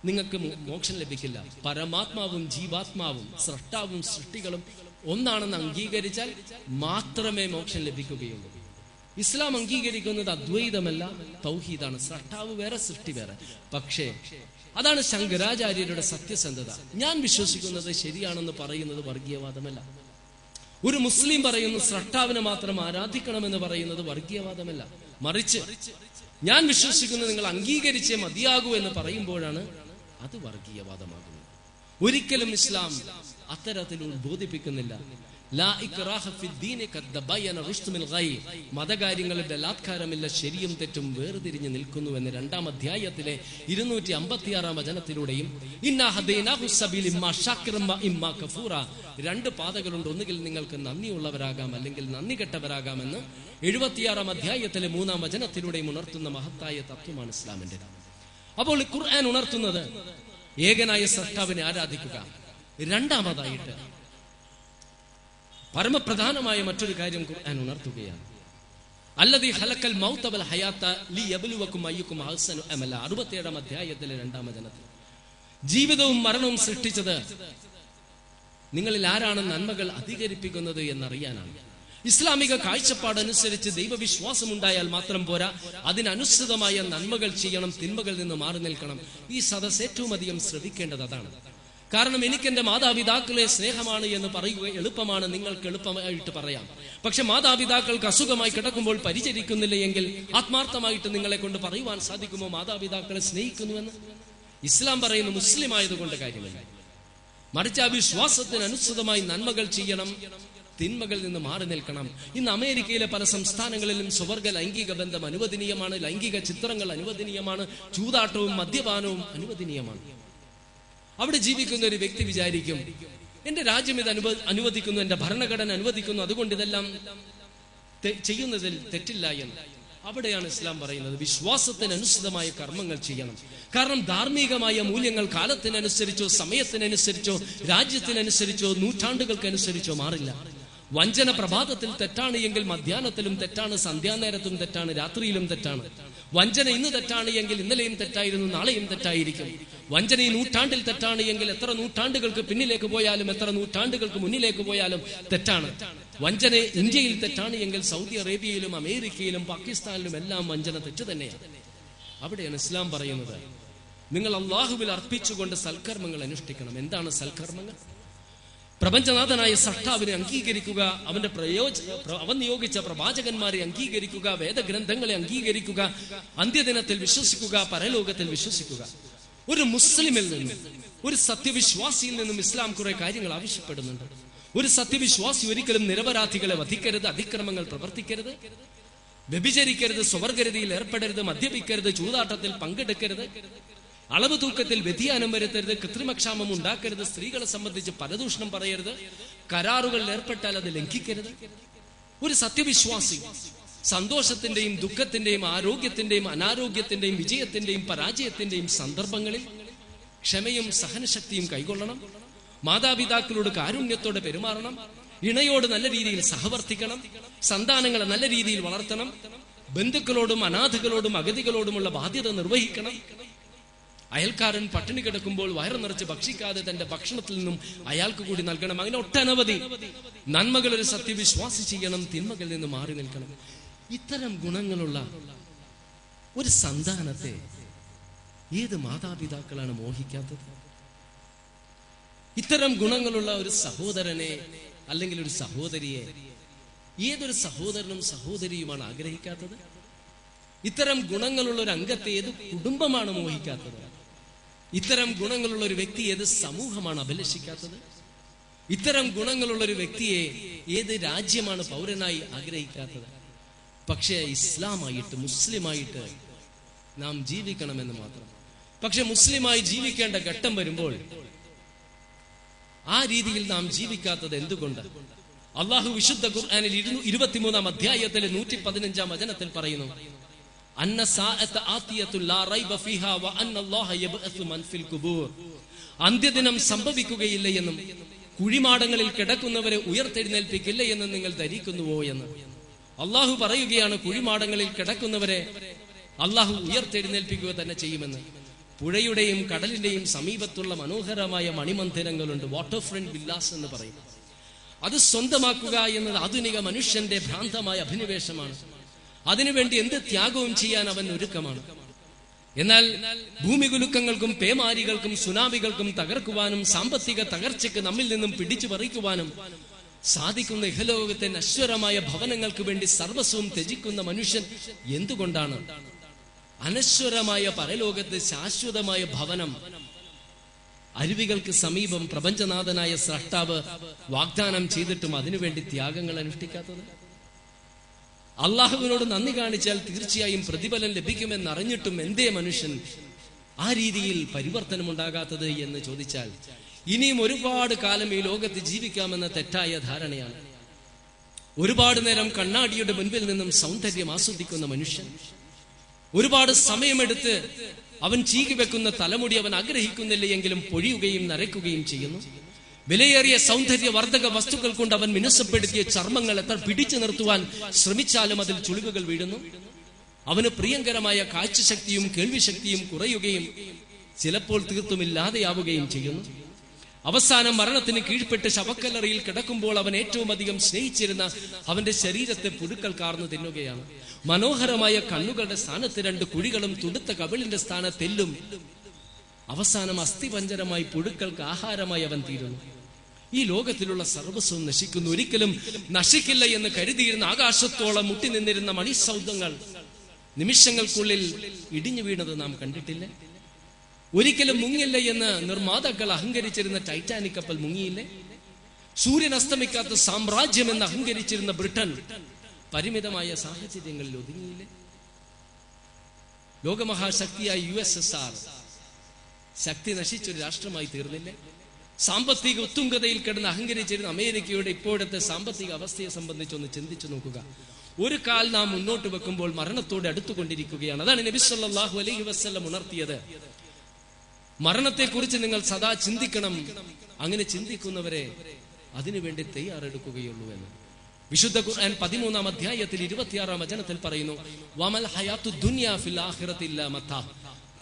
നിങ്ങൾക്ക് മോക്ഷം ലഭിക്കില്ല. പരമാത്മാവും ജീവാത്മാവും സൃഷ്ടാവും സൃഷ്ടികളും ഒന്നാണെന്ന് അംഗീകരിച്ചാൽ മാത്രമേ മോക്ഷം ലഭിക്കുകയുള്ളൂ. ഇസ്ലാം അംഗീകരിക്കുന്നത് അദ്വൈതമല്ല, തൗഹീദാണ്. സൃഷ്ടാവ് വേറെ, സൃഷ്ടി വേറെ. പക്ഷേ അതാണ് ശങ്കരാചാര്യരുടെ സത്യസന്ധത. ഞാൻ വിശ്വസിക്കുന്നത് ശരിയാണെന്ന് പറയുന്നത് വർഗീയവാദമല്ല. ഒരു മുസ്ലിം പറയുന്നു സൃഷ്ടാവിനെ മാത്രം ആരാധിക്കണമെന്ന് പറയുന്നത് വർഗീയവാദമല്ല. മറിച്ച് ഞാൻ വിശ്വസിക്കുന്നത് നിങ്ങൾ അംഗീകരിച്ചേ മതിയാകൂ എന്ന് പറയുമ്പോഴാണ് അത് വർഗീയവാദമാകുന്നത്. ഒരിക്കലും ഇസ്ലാം അത്തരത്തിൽ ഉത്ബോധിപ്പിക്കുന്നില്ല. മതകാര്യങ്ങളിൽ ബലാത്കാരമില്ല, ശരിയും തെറ്റും വേർതിരിഞ്ഞു നിൽക്കുന്നു എന്ന് 2-ാം അധ്യായത്തിലെ 256-ാം വചനത്തിലൂടെയും 2 പാതകളുണ്ട്, ഒന്നുകിൽ നിങ്ങൾക്ക് നന്ദിയുള്ളവരാകാം അല്ലെങ്കിൽ നന്ദി കെട്ടവരാകാമെന്ന് 76-ാം അധ്യായത്തിലെ 3-ാം വചനത്തിലൂടെയും ഉണർത്തുന്ന മഹത്തായ തത്വമാണ് ഇസ്ലാമിന്റെ. അപ്പോൾ ഖുർആൻ ഉണർത്തുന്നത് ഏകനായ സൃഷ്ടാവിനെ ആരാധിക്കുക. രണ്ടാമതായിട്ട് പരമപ്രധാനമായ മറ്റൊരു കാര്യം ഖുർആൻ ഉണർത്തുകയാണ്. അല്ലദീ ഖലഖൽ മൗത വൽ ഹയാത ലിയബ്ലുവകും അയ്യുകും അഹ്സനു അമല. 67-ാം അധ്യായത്തിലെ 2-ാം വചനത്തിൽ ജീവിതവും മരണവും സൃഷ്ടിച്ചത് നിങ്ങളിൽ ആരാണ് നന്മകൾ അധികരിപ്പിക്കുന്നത് എന്നറിയാനാണ്. ഇസ്ലാമിക കാഴ്ചപ്പാടനുസരിച്ച് ദൈവവിശ്വാസം ഉണ്ടായാൽ മാത്രം പോരാ, അതിനനുസൃതമായ നന്മകൾ ചെയ്യണം, തിന്മകളിൽ നിന്ന് മാറി നിൽക്കണം. ഈ സദസ് ഏറ്റവും അധികം ശ്രദ്ധിക്കേണ്ടത് അതാണ്. കാരണം എനിക്ക് എന്റെ മാതാപിതാക്കളെ സ്നേഹമാണ് എന്ന് പറയുക എളുപ്പമാണ്, നിങ്ങൾക്ക് എളുപ്പമായിട്ട് പറയാം. പക്ഷെ മാതാപിതാക്കൾക്ക് അസുഖമായി കിടക്കുമ്പോൾ പരിചരിക്കുന്നില്ല എങ്കിൽ ആത്മാർത്ഥമായിട്ട് നിങ്ങളെ കൊണ്ട് പറയുവാൻ സാധിക്കുമോ മാതാപിതാക്കളെ സ്നേഹിക്കുന്നുവെന്ന്? ഇസ്ലാം പറയുന്നു മുസ്ലിം ആയതുകൊണ്ട് കാര്യമില്ല, മറിച്ച് ആ വിശ്വാസത്തിന് അനുസൃതമായി നന്മകൾ ചെയ്യണം, തിന്മകളിൽ നിന്ന് മാറി നിൽക്കണം. ഇന്ന് അമേരിക്കയിലെ പല സംസ്ഥാനങ്ങളിലും സ്വവർഗ ലൈംഗിക ബന്ധം അനുവദനീയമാണ്, ലൈംഗിക ചിത്രങ്ങൾ അനുവദനീയമാണ്, ചൂതാട്ടവും മദ്യപാനവും അനുവദനീയമാണ്. അവിടെ ജീവിക്കുന്ന ഒരു വ്യക്തി വിചാരിക്കും എന്റെ രാജ്യം ഇത് അനുവദിക്കുന്നു, എന്റെ ഭരണഘടന അനുവദിക്കുന്നു, അതുകൊണ്ട് ഇതെല്ലാം ചെയ്യുന്നതിൽ തെറ്റില്ല എന്ന്. അവിടെയാണ് ഇസ്ലാം പറയുന്നത് വിശ്വാസത്തിനനുസൃതമായ കർമ്മങ്ങൾ ചെയ്യണം. കാരണം ധാർമ്മികമായ മൂല്യങ്ങൾ കാലത്തിനനുസരിച്ചോ സമയത്തിനനുസരിച്ചോ രാജ്യത്തിനനുസരിച്ചോ നൂറ്റാണ്ടുകൾക്കനുസരിച്ചോ മാറില്ല. വഞ്ചന പ്രഭാതത്തിൽ തെറ്റാണ് എങ്കിൽ മധ്യാഹ്നത്തിലും തെറ്റാണ്, സന്ധ്യാനേരത്തും തെറ്റാണ്, രാത്രിയിലും തെറ്റാണ്. വഞ്ചന ഇന്ന് തെറ്റാണ് എങ്കിൽ ഇന്നലെയും തെറ്റായിരുന്നു, നാളെയും തെറ്റായിരിക്കും. വഞ്ചന ഈ നൂറ്റാണ്ടിൽ തെറ്റാണ് എങ്കിൽ എത്ര നൂറ്റാണ്ടുകൾക്ക് പിന്നിലേക്ക് പോയാലും എത്ര നൂറ്റാണ്ടുകൾക്ക് മുന്നിലേക്ക് പോയാലും തെറ്റാണ്. വഞ്ചന ഇന്ത്യയിൽ തെറ്റാണ് എങ്കിൽ സൗദി അറേബ്യയിലും അമേരിക്കയിലും പാകിസ്ഥാനിലും എല്ലാം വഞ്ചന തെറ്റ് തന്നെയാണ്. അവിടെയാണ് ഇസ്ലാം പറയുന്നത് നിങ്ങൾ അള്ളാഹുവിൽ അർപ്പിച്ചുകൊണ്ട് സൽക്കർമ്മങ്ങൾ അനുഷ്ഠിക്കണം. എന്താണ് സൽക്കർമ്മങ്ങൾ? പ്രപഞ്ചനാഥനായ സൃഷ്ടാവിനെ അംഗീകരിക്കുക, അവൻ നിയോഗിച്ച പ്രവാചകന്മാരെ അംഗീകരിക്കുക, വേദഗ്രന്ഥങ്ങളെ അംഗീകരിക്കുക, അന്ത്യദിനത്തിൽ വിശ്വസിക്കുക, പരലോകത്തിൽ വിശ്വസിക്കുക. ഒരു മുസ്ലിമിൽ നിന്നും ഒരു സത്യവിശ്വാസിയിൽ നിന്നും ഇസ്ലാം കുറെ കാര്യങ്ങൾ ആവശ്യപ്പെടുന്നുണ്ട്. ഒരു സത്യവിശ്വാസി ഒരിക്കലും നിരപരാധികളെ വധിക്കരുത്, അതിക്രമങ്ങൾ പ്രവർത്തിക്കരുത്, വ്യഭിചരിക്കരുത്, സ്വവർഗരതിയിൽ ഏർപ്പെടരുത്, മദ്യപിക്കരുത്, ചൂതാട്ടത്തിൽ പങ്കെടുക്കരുത്, അളവ് തൂക്കത്തിൽ വ്യതിയാനം വരുത്തരുത്, കൃത്രിമക്ഷാമം ഉണ്ടാക്കരുത്, സ്ത്രീകളെ സംബന്ധിച്ച് പരദൂഷണം പറയരുത്, കരാറുകളിൽ ഏർപ്പെട്ടാൽ അത് ലംഘിക്കരുത്. ഒരു സത്യവിശ്വാസി സന്തോഷത്തിന്റെയും ദുഃഖത്തിന്റെയും ആരോഗ്യത്തിന്റെയും അനാരോഗ്യത്തിന്റെയും വിജയത്തിന്റെയും പരാജയത്തിന്റെയും സന്ദർഭങ്ങളിൽ ക്ഷമയും സഹനശക്തിയും കൈക്കൊള്ളണം, മാതാപിതാക്കളോട് കാരുണ്യത്തോടെ പെരുമാറണം, ഇണയോട് നല്ല രീതിയിൽ സഹവർത്തിക്കണം, സന്താനങ്ങളെ നല്ല രീതിയിൽ വളർത്തണം, ബന്ധുക്കളോടും അനാഥകളോടും അഗതികളോടുമുള്ള ബാധ്യത നിർവഹിക്കണം. അയൽക്കാരൻ പട്ടിണി കിടക്കുമ്പോൾ വയറു നിറച്ച് ഭക്ഷിക്കാതെ തന്റെ ഭക്ഷണത്തിൽ നിന്നും അയാൾക്ക് കൂടി നൽകണം. അങ്ങനെ ഒട്ടനവധി നന്മകൾ ഒരു സത്യവിശ്വാസി ചെയ്യണം, തിന്മകളിൽ നിന്ന് മാറി നിൽക്കണം. ഇത്തരം ഗുണങ്ങളുള്ള ഒരു സന്താനത്തെ ഏത് മാതാപിതാക്കളാണ് മോഹിക്കാത്തത്? ഇത്തരം ഗുണങ്ങളുള്ള ഒരു സഹോദരനെ അല്ലെങ്കിൽ ഒരു സഹോദരിയെ ഏതൊരു സഹോദരനും സഹോദരിയുമാണ് ആഗ്രഹിക്കാത്തത്? ഇത്തരം ഗുണങ്ങളുള്ള ഒരു അംഗത്തെ ഏത് കുടുംബമാണ് മോഹിക്കാത്തത്? ഇത്തരം ഗുണങ്ങളുള്ള ഒരു വ്യക്തി ഏത് സമൂഹമാണ് അഭിലഷിക്കാത്തത്? ഇത്തരം ഗുണങ്ങളുള്ള ഒരു വ്യക്തിയെ ഏത് രാജ്യമാണ് പൗരനായി ആഗ്രഹിക്കാത്തത്? പക്ഷേ ഇസ്ലാമായിട്ട് മുസ്ലിമായിട്ട് നാം ജീവിക്കണമെന്ന് മാത്രം. പക്ഷെ മുസ്ലിമായി ജീവിക്കേണ്ട ഘട്ടം വരുമ്പോൾ ആ രീതിയിൽ നാം ജീവിക്കാത്തത് എന്തുകൊണ്ട്? അള്ളാഹു വിശുദ്ധ ഖുർആനിൽ 23-ാം അധ്യായത്തിലെ 115-ാം വചനത്തിൽ പറയുന്നു അന്ത്യദിനം സംഭവിക്കുകയില്ല എന്നും കുഴിമാടങ്ങളിൽ കിടക്കുന്നവരെ ഉയർത്തെഴുന്നേൽപ്പിക്കില്ല എന്നും നിങ്ങൾ ധരിക്കുന്നുവോ എന്ന്. അള്ളാഹു പറയുകയാണ് കുഴിമാടങ്ങളിൽ കിടക്കുന്നവരെ അള്ളാഹു ഉയർത്തെഴുന്നേൽപ്പിക്കുക തന്നെ ചെയ്യുമെന്ന്. പുഴയുടെയും കടലിന്റെയും സമീപത്തുള്ള മനോഹരമായ മണിമന്ദിരങ്ങളുണ്ട്, വാട്ടർ ഫ്രണ്ട് വില്ലാസ് എന്ന് പറയും. അത് സ്വന്തമാക്കുക എന്നത് ആധുനിക മനുഷ്യന്റെ ഭ്രാന്തമായ അഭിനിവേശമാണ്. അതിനുവേണ്ടി എന്ത് ത്യാഗവും ചെയ്യാൻ അവൻ ഒരുക്കമാണ്. എന്നാൽ ഭൂമികുലുക്കങ്ങൾക്കും പേമാരികൾക്കും സുനാമികൾക്കും തകർക്കുവാനും സാമ്പത്തിക തകർച്ചയ്ക്ക് നമ്മിൽ നിന്നും പിടിച്ചു പറിക്കുവാനും സാധിക്കുന്ന ഇഹലോകത്തെ നശ്വരമായ ഭവനങ്ങൾക്ക് വേണ്ടി സർവസ്വവും ത്യജിക്കുന്ന മനുഷ്യൻ എന്തുകൊണ്ടാണ്? അനശ്വരമായ പരലോകത്ത് ശാശ്വതമായ ഭവനം അരുവികൾക്ക് സമീപം പ്രപഞ്ചനാഥനായ സ്രഷ്ടാവ് വാഗ്ദാനം ചെയ്തിട്ടും അതിനുവേണ്ടി ത്യാഗങ്ങൾ അനുഷ്ഠിക്കാത്തത്? അള്ളാഹുവിനോട് നന്ദി കാണിച്ചാൽ തീർച്ചയായും പ്രതിഫലം ലഭിക്കുമെന്നറിഞ്ഞിട്ടും എന്തേ മനുഷ്യൻ ആ രീതിയിൽ പരിവർത്തനം ഉണ്ടാകാത്തത് എന്ന് ചോദിച്ചാൽ, ഇനിയും ഒരുപാട് കാലം ഈ ലോകത്ത് ജീവിക്കാമെന്ന തെറ്റായ ധാരണയാണ്. ഒരുപാട് നേരം കണ്ണാടിയുടെ മുൻപിൽ നിന്നും സൗന്ദര്യം ആസ്വദിക്കുന്ന മനുഷ്യൻ, ഒരുപാട് സമയമെടുത്ത് അവൻ ചീകി വെക്കുന്ന തലമുടി അവൻ ആഗ്രഹിക്കുന്നില്ല എങ്കിലും പൊഴിയുകയും നരയ്ക്കുകയും ചെയ്യുന്നു. വിലയേറിയ സൗന്ദര്യവർദ്ധക വസ്തുക്കൾ കൊണ്ട് അവൻ മിനുസപ്പെടുത്തിയ ചർമ്മങ്ങൾ എത്ര പിടിച്ചു നിർത്തുവാൻ ശ്രമിച്ചാലും അതിൽ ചുളിവുകൾ വീഴുന്നു. അവന് പ്രിയങ്കരമായ കാഴ്ചശക്തിയും കേൾവിശക്തിയും കുറയുകയും ചിലപ്പോൾ തീർത്തുമില്ലാതെയാവുകയും ചെയ്യുന്നു. അവസാനം മരണത്തിന് കീഴ്പ്പെട്ട് ശവക്കല്ലറയിൽ കിടക്കുമ്പോൾ അവൻ ഏറ്റവും അധികം സ്നേഹിച്ചിരുന്ന അവന്റെ ശരീരത്തെ പുഴുക്കൾ കാർന്നു തിന്നുകയാണ്. മനോഹരമായ കണ്ണുകളുടെ സ്ഥാനത്ത് 2 കുഴികളും തുടുത്ത കവിളിന്റെ സ്ഥാനത്ത് എല്ലും. അവസാനം അസ്ഥിപഞ്ചരമായി പുഴുക്കൾക്ക് ആഹാരമായി അവൻ തീരുന്നു. ഈ ലോകത്തിലുള്ള സർവസ്വം നശിക്കുന്നു. ഒരിക്കലും നശിക്കില്ല എന്ന് കരുതിയിരുന്ന ആകാശത്തോളം മുട്ടി നിന്നിരുന്ന മണിസൗധങ്ങൾ നിമിഷങ്ങൾക്കുള്ളിൽ ഇടിഞ്ഞു വീണത് നാം കണ്ടിട്ടില്ലേ? ഒരിക്കലും മുങ്ങില്ല എന്ന് നിർമ്മാതാക്കൾ അഹങ്കരിച്ചിരുന്ന ടൈറ്റാനിക് കപ്പൽ മുങ്ങിയില്ലേ? സൂര്യൻ അസ്തമിക്കാത്ത സാമ്രാജ്യം എന്ന് അഹങ്കരിച്ചിരുന്ന ബ്രിട്ടൻ പരിമിതമായ സാഹചര്യങ്ങളിൽ ഒതുങ്ങിയില്ലേ? ലോകമഹാശക്തിയായ USSR ശക്തി നശിച്ചൊരു രാഷ്ട്രമായി തീർന്നില്ലേ? സാമ്പത്തിക ഉത്തുംഗതയിൽ കിടന്ന് അഹങ്കരിച്ചിരുന്ന അമേരിക്കയുടെ ഇപ്പോഴത്തെ സാമ്പത്തിക അവസ്ഥയെ സംബന്ധിച്ചൊന്ന് ചിന്തിച്ചു നോക്കുക. ഒരു കാൽ നാം മുന്നോട്ട് വെക്കുമ്പോൾ മരണത്തോട് അടുത്തുകൊണ്ടിരിക്കുകയാണ്. അതാണ് നബി സല്ലല്ലാഹു അലൈഹി വസല്ലം ഉണർത്തിയത്. മരണത്തെക്കുറിച്ച് നിങ്ങൾ സദാ ചിന്തിക്കണം. അങ്ങനെ ചിന്തിക്കുന്നവരെ അതിനുവേണ്ടി തയ്യാറെടുക്കുകയുള്ളൂ എന്ന് വിശുദ്ധ ഖുർആൻ 13-ാം അധ്യായത്തിൽ 26-ാം വചനത്തിൽ പറയുന്നു, വമൽ ഹയാത്തു ദുനിയാ ഫിൽ ആഖിറതി ഇല്ലാ മതാ.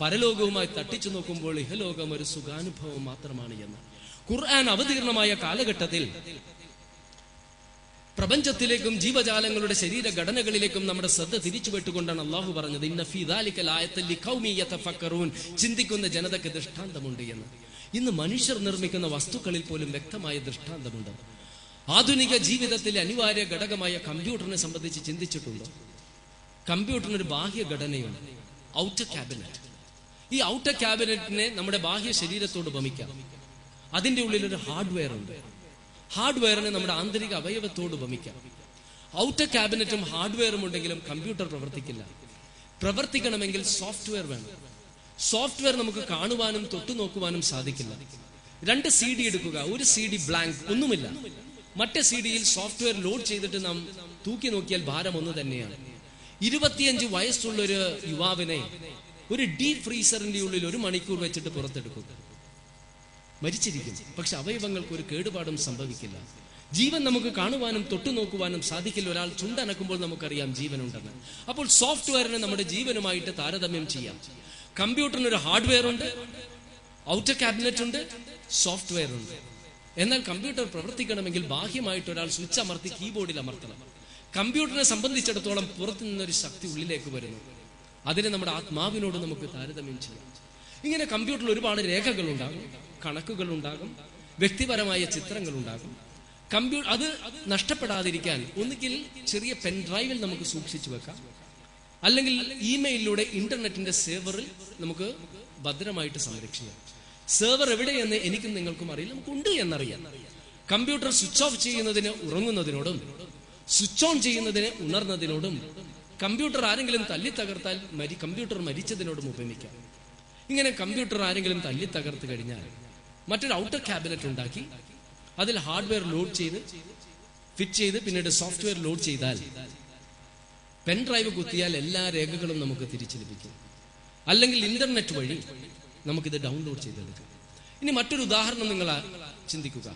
പരലോകവുമായി തട്ടിച്ചു നോക്കുമ്പോൾ ഇഹലോകം ഒരു സുഖാനുഭവം മാത്രമാണ് എന്ന്. ഖുർആൻ അവതീർണമായ കാലഘട്ടത്തിൽ പ്രപഞ്ചത്തിലേക്കും ജീവജാലങ്ങളുടെ ശരീരഘടനകളിലേക്കും നമ്മുടെ ശ്രദ്ധ തിരിച്ചുവിട്ടുകൊണ്ടാണ് അള്ളാഹു പറഞ്ഞത്, ഇന്ന ഫീ ദാലിക ലആയത്തൻ ലിഖൗമി യതഫക്കറൂൻ. ചിന്തിക്കുന്ന ജനതയ്ക്ക് ദൃഷ്ടാന്തമുണ്ട് എന്ന്. ഇന്ന് മനുഷ്യർ നിർമ്മിക്കുന്ന വസ്തുക്കളിൽ പോലും വ്യക്തമായ ദൃഷ്ടാന്തമുണ്ട്. ആധുനിക ജീവിതത്തിലെ അനിവാര്യ ഘടകമായ കമ്പ്യൂട്ടറിനെ സംബന്ധിച്ച് ചിന്തിച്ചിട്ടുണ്ടോ? കമ്പ്യൂട്ടറിനൊരു ബാഹ്യ ഘടനയുണ്ട്, ഔട്ടർ ക്യാബിനറ്റ്. ഈ ഔട്ടർ ക്യാബിനറ്റിനെ നമ്മുടെ ബാഹ്യ ശരീരത്തോട് ഉപമിക്കാം. അതിന്റെ ഉള്ളിൽ ഒരു ഹാർഡ്വെയർ ഉണ്ട്. ഹാർഡ്വെയറിനെ നമ്മുടെ ആന്തരിക അവയവത്തോട് ഉപമിക്കാം. ഔട്ടർ ക്യാബിനറ്റും ഹാർഡ്വെയറും ഉണ്ടെങ്കിലും കമ്പ്യൂട്ടർ പ്രവർത്തിക്കില്ല. പ്രവർത്തിക്കണമെങ്കിൽ സോഫ്റ്റ്വെയർ വേണം. സോഫ്റ്റ്വെയർ നമുക്ക് കാണുവാനും തൊട്ടുനോക്കുവാനും സാധിക്കില്ല. 2 CD എടുക്കുക, ഒരു CD ബ്ലാങ്ക്, ഒന്നുമില്ല. മറ്റേ CDയിൽ സോഫ്റ്റ്വെയർ ലോഡ് ചെയ്തിട്ട് നാം തൂക്കി നോക്കിയാൽ ഭാരം ഒന്ന് തന്നെയാണ്. 25 വയസ്സുള്ള ഒരു യുവാവിനെ ഒരു ഡീപ് ഫ്രീസറിന്റെ ഉള്ളിൽ 1 മണിക്കൂർ വെച്ചിട്ട് പുറത്തെടുക്കുക, മരിച്ചിരിക്കും. പക്ഷെ അവയവങ്ങൾക്ക് ഒരു കേടുപാടും സംഭവിക്കില്ല. ജീവൻ നമുക്ക് കാണുവാനും തൊട്ടുനോക്കുവാനും സാധിക്കില്ല. ഒരാൾ ചുണ്ടനക്കുമ്പോൾ നമുക്കറിയാം ജീവനുണ്ടെന്ന്. അപ്പോൾ സോഫ്റ്റ്വെയറിനെ നമ്മുടെ ജീവനുമായിട്ട് താരതമ്യം ചെയ്യാം. കമ്പ്യൂട്ടറിന് ഒരു ഹാർഡ്വെയർ ഉണ്ട്, ഔട്ടർ ക്യാബിനറ്റ് ഉണ്ട്, സോഫ്റ്റ്വെയർ ഉണ്ട്. എന്നാൽ കമ്പ്യൂട്ടർ പ്രവർത്തിക്കണമെങ്കിൽ ബാഹ്യമായിട്ട് ഒരാൾ സ്വിച്ച് അമർത്തി കീബോർഡിൽ അമർത്തണം. കമ്പ്യൂട്ടറിനെ സംബന്ധിച്ചിടത്തോളം പുറത്തു നിന്നൊരു ശക്തി ഉള്ളിലേക്ക് വരുന്നു. അതിനെ നമ്മുടെ ആത്മാവിനോട് നമുക്ക് താരതമ്യം ചെയ്യാം. ഇങ്ങനെ കമ്പ്യൂട്ടറിൽ ഒരുപാട് രേഖകൾ ഉണ്ടാകും, കണക്കുകൾ ഉണ്ടാകും, വ്യക്തിപരമായ ചിത്രങ്ങൾ ഉണ്ടാകും. അത് നഷ്ടപ്പെടാതിരിക്കാൻ ഒന്നുകിൽ ചെറിയ പെൻഡ്രൈവിൽ നമുക്ക് സൂക്ഷിച്ചു വെക്കാം, അല്ലെങ്കിൽ ഇമെയിലിലൂടെ ഇന്റർനെറ്റിന്റെ സെർവറിൽ നമുക്ക് ഭദ്രമായിട്ട് സംരക്ഷിക്കാം. സെർവർ എവിടെയെന്ന് എനിക്കും നിങ്ങൾക്കും അറിയില്ല, നമുക്കുണ്ട് എന്നറിയാം. കമ്പ്യൂട്ടർ സ്വിച്ച് ഓഫ് ചെയ്യുന്നതിന് ഉറങ്ങുന്നതിനോടും സ്വിച്ച് ഓൺ ചെയ്യുന്നതിന് ഉണർന്നതിനോടും കമ്പ്യൂട്ടർ ആരെങ്കിലും തല്ലി തകർത്താൽ കമ്പ്യൂട്ടർ മരിച്ചതിനോടും ഉപമിക്കാം. ഇങ്ങനെ കമ്പ്യൂട്ടർ ആരെങ്കിലും തല്ലി തകർത്ത് കഴിഞ്ഞാൽ മറ്റൊരു ഔട്ടർ ക്യാബിനറ്റ് ഉണ്ടാക്കി അതിൽ ഹാർഡ്വെയർ ലോഡ് ചെയ്ത് ഫിറ്റ് ചെയ്ത് പിന്നീട് സോഫ്റ്റ്വെയർ ലോഡ് ചെയ്താൽ പെൻഡ്രൈവ് കുത്തിയാൽ എല്ലാ രേഖകളും നമുക്ക് തിരിച്ചു ലഭിക്കും. അല്ലെങ്കിൽ ഇന്റർനെറ്റ് വഴി നമുക്കിത് ഡൗൺലോഡ് ചെയ്തെടുക്കാം. ഇനി മറ്റൊരു ഉദാഹരണം നിങ്ങൾ ചിന്തിക്കുക.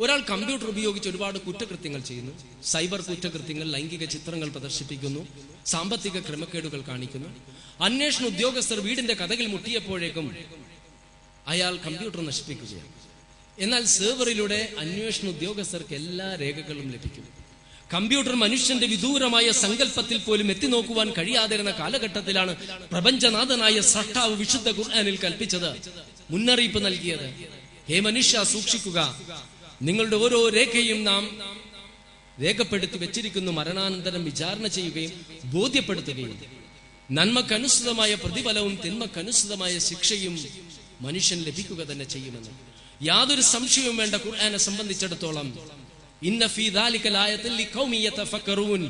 ഒരാൾ കമ്പ്യൂട്ടർ ഉപയോഗിച്ച് ഒരുപാട് കുറ്റകൃത്യങ്ങൾ ചെയ്യുന്നു. സൈബർ കുറ്റകൃത്യങ്ങൾ, ലൈംഗിക ചിത്രങ്ങൾ പ്രദർശിപ്പിക്കുന്നു, സാമ്പത്തിക ക്രമക്കേടുകൾ കാണിക്കുന്നു. അന്വേഷണ ഉദ്യോഗസ്ഥർ വീടിന്റെ കതകിൽ മുട്ടിയപ്പോഴേക്കും അയാൾ കമ്പ്യൂട്ടർ നശിപ്പിക്കുകയാണ്. എന്നാൽ സെർവറിലൂടെ അന്വേഷണ ഉദ്യോഗസ്ഥർക്ക് എല്ലാ രേഖകളും ലഭിക്കും. കമ്പ്യൂട്ടർ മനുഷ്യന്റെ വിദൂരമായ സങ്കല്പത്തിൽ പോലും എത്തി നോക്കുവാൻ കഴിയാതിരുന്ന കാലഘട്ടത്തിലാണ് പ്രപഞ്ചനാഥനായ സൃഷ്ടാവ് വിശുദ്ധ ഖുർആനിൽ കൽപ്പിച്ചത്, മുന്നറിയിപ്പ് നൽകിയത്. ഹേ മനുഷ്യ, സൂക്ഷിക്കുക, നിങ്ങളുടെ ഓരോ രേഖയും നാം രേഖപ്പെടുത്തി വെച്ചിരിക്കുന്നു. മരണാനന്തരം വിചാരണ ചെയ്യുകയും ബോധ്യപ്പെടുത്തുകയും നന്മക്കനുസൃതമായ പ്രതിഫലവും തിന്മക്കനുസൃതമായ ശിക്ഷയും മനുഷ്യൻ ലഭിക്കുക തന്നെ ചെയ്യുമെന്ന് യാതൊരു സംശയവും വേണ്ട. ഖുർആനെ സംബന്ധിച്ചിടത്തോളം ഇന്ന ഫീ ദാലിക ലആയത്തൻ ലിഖൗമി യതഫക്കറൂൻ,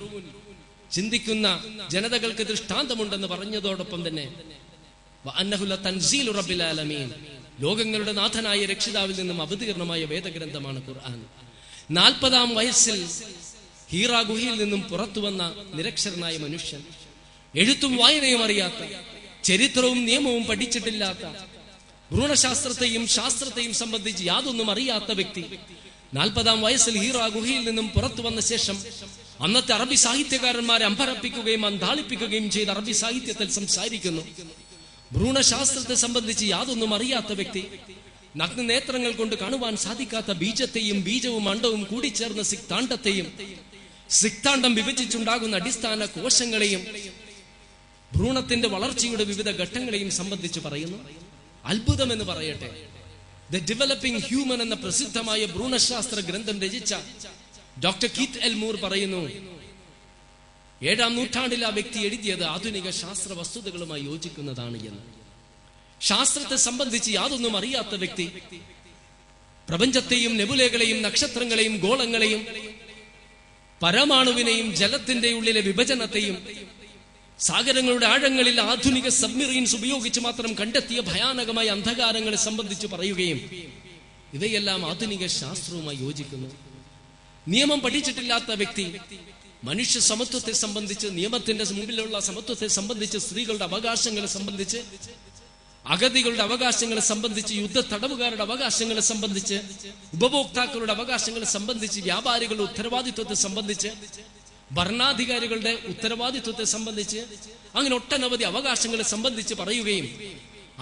ചിന്തിക്കുന്ന ജനതകൾക്ക് ദൃഷ്ടാന്തമുണ്ടെന്ന് പറഞ്ഞതോടൊപ്പം തന്നെ വഅന്നഹു ലതൻസീലു റബ്ബിൽ ആലമീൻ, ലോകങ്ങളുടെ നാഥനായ രക്ഷിതാവിൽ നിന്നും അവതീർണമായ വേദഗ്രന്ഥമാണ് ഖുർആൻ. 40-ാം വയസ്സിൽ ഹീറാ ഗുഹയിൽ നിന്നും പുറത്തു വന്ന നിരക്ഷരനായ മനുഷ്യൻ, എഴുത്തും വായനയും അറിയാത്ത, ചരിത്രവും നിയമവും പഠിച്ചിട്ടില്ലാത്ത, ഭ്രൂണശാസ്ത്രത്തെയും ശാസ്ത്രത്തെയും സംബന്ധിച്ച് യാതൊന്നും അറിയാത്ത വ്യക്തി 40-ാം വയസ്സിൽ ഹീറാ ഗുഹയിൽ നിന്നും പുറത്തു വന്ന ശേഷം അന്നത്തെ അറബി സാഹിത്യകാരന്മാരെ അമ്പരപ്പിക്കുകയും അന്താളിപ്പിക്കുകയും ചെയ്ത് അറബി സാഹിത്യത്തിൽ സംസാരിക്കുന്നു. ഭ്രൂണശാസ്ത്രത്തെ സംബന്ധിച്ച് യാതൊന്നും അറിയാത്ത വ്യക്തി, നഗ്നനേത്രങ്ങൾ കൊണ്ട് കാണുവാൻ സാധിക്കാത്ത ബീജത്തെയും ബീജവും അണ്ടവും കൂടിച്ചേർന്ന സിക്താണ്ഡത്തെയും സിക്താണ്ഡം വിഭജിച്ചുണ്ടാകുന്ന അടിസ്ഥാന കോശങ്ങളെയും ഭ്രൂണത്തിന്റെ വളർച്ചയുടെ വിവിധ ഘട്ടങ്ങളെയും സംബന്ധിച്ച് പറയുന്നു. അത്ഭുതം എന്ന് പറയട്ടെ, ദ ഡെവലപ്പിംഗ് ഹ്യൂമൻ എന്ന പ്രസിദ്ധമായ ഭ്രൂണശാസ്ത്ര ഗ്രന്ഥം രചിച്ച ഡോക്ടർ കീത്ത് എൽമൂർ പറയുന്നു, 7-ാം നൂറ്റാണ്ടിൽ ആ വ്യക്തി എഴുതിയത് ആധുനിക ശാസ്ത്ര വസ്തുതകളുമായി യോജിക്കുന്നതാണ് എന്ന്. ശാസ്ത്രത്തെ സംബന്ധിച്ച് യാതൊന്നും അറിയാത്ത വ്യക്തി പ്രപഞ്ചത്തെയും നെബുലകളെയും നക്ഷത്രങ്ങളെയും ഗോളങ്ങളെയും പരമാണുവിനെയും ജലത്തിന്റെ ഉള്ളിലെ വിഭജനത്തെയും സാഗരങ്ങളുടെ ആഴങ്ങളിൽ ആധുനിക സബ്മറീൻസ് ഉപയോഗിച്ച് മാത്രം കണ്ടെത്തിയ ഭയാനകമായ അന്ധകാരങ്ങളെ സംബന്ധിച്ച് പറയുകയും ഇവയെല്ലാം ആധുനിക ശാസ്ത്രവുമായി യോജിക്കുന്നു. നിയമം പഠിച്ചിട്ടില്ലാത്ത വ്യക്തി മനുഷ്യ സമത്വത്തെ സംബന്ധിച്ച്, നിയമത്തിന്റെ മുമ്പിലുള്ള സമത്വത്തെ സംബന്ധിച്ച്, സ്ത്രീകളുടെ അവകാശങ്ങളെ സംബന്ധിച്ച്, അഗതികളുടെ അവകാശങ്ങളെ സംബന്ധിച്ച്, യുദ്ധ തടവുകാരുടെ അവകാശങ്ങളെ സംബന്ധിച്ച്, ഉപഭോക്താക്കളുടെ അവകാശങ്ങളെ സംബന്ധിച്ച്, വ്യാപാരികളുടെ ഉത്തരവാദിത്വത്തെ സംബന്ധിച്ച്, ഭരണാധികാരികളുടെ ഉത്തരവാദിത്വത്തെ സംബന്ധിച്ച്, അങ്ങനെ ഒട്ടനവധി അവകാശങ്ങളെ സംബന്ധിച്ച് പറയുകയും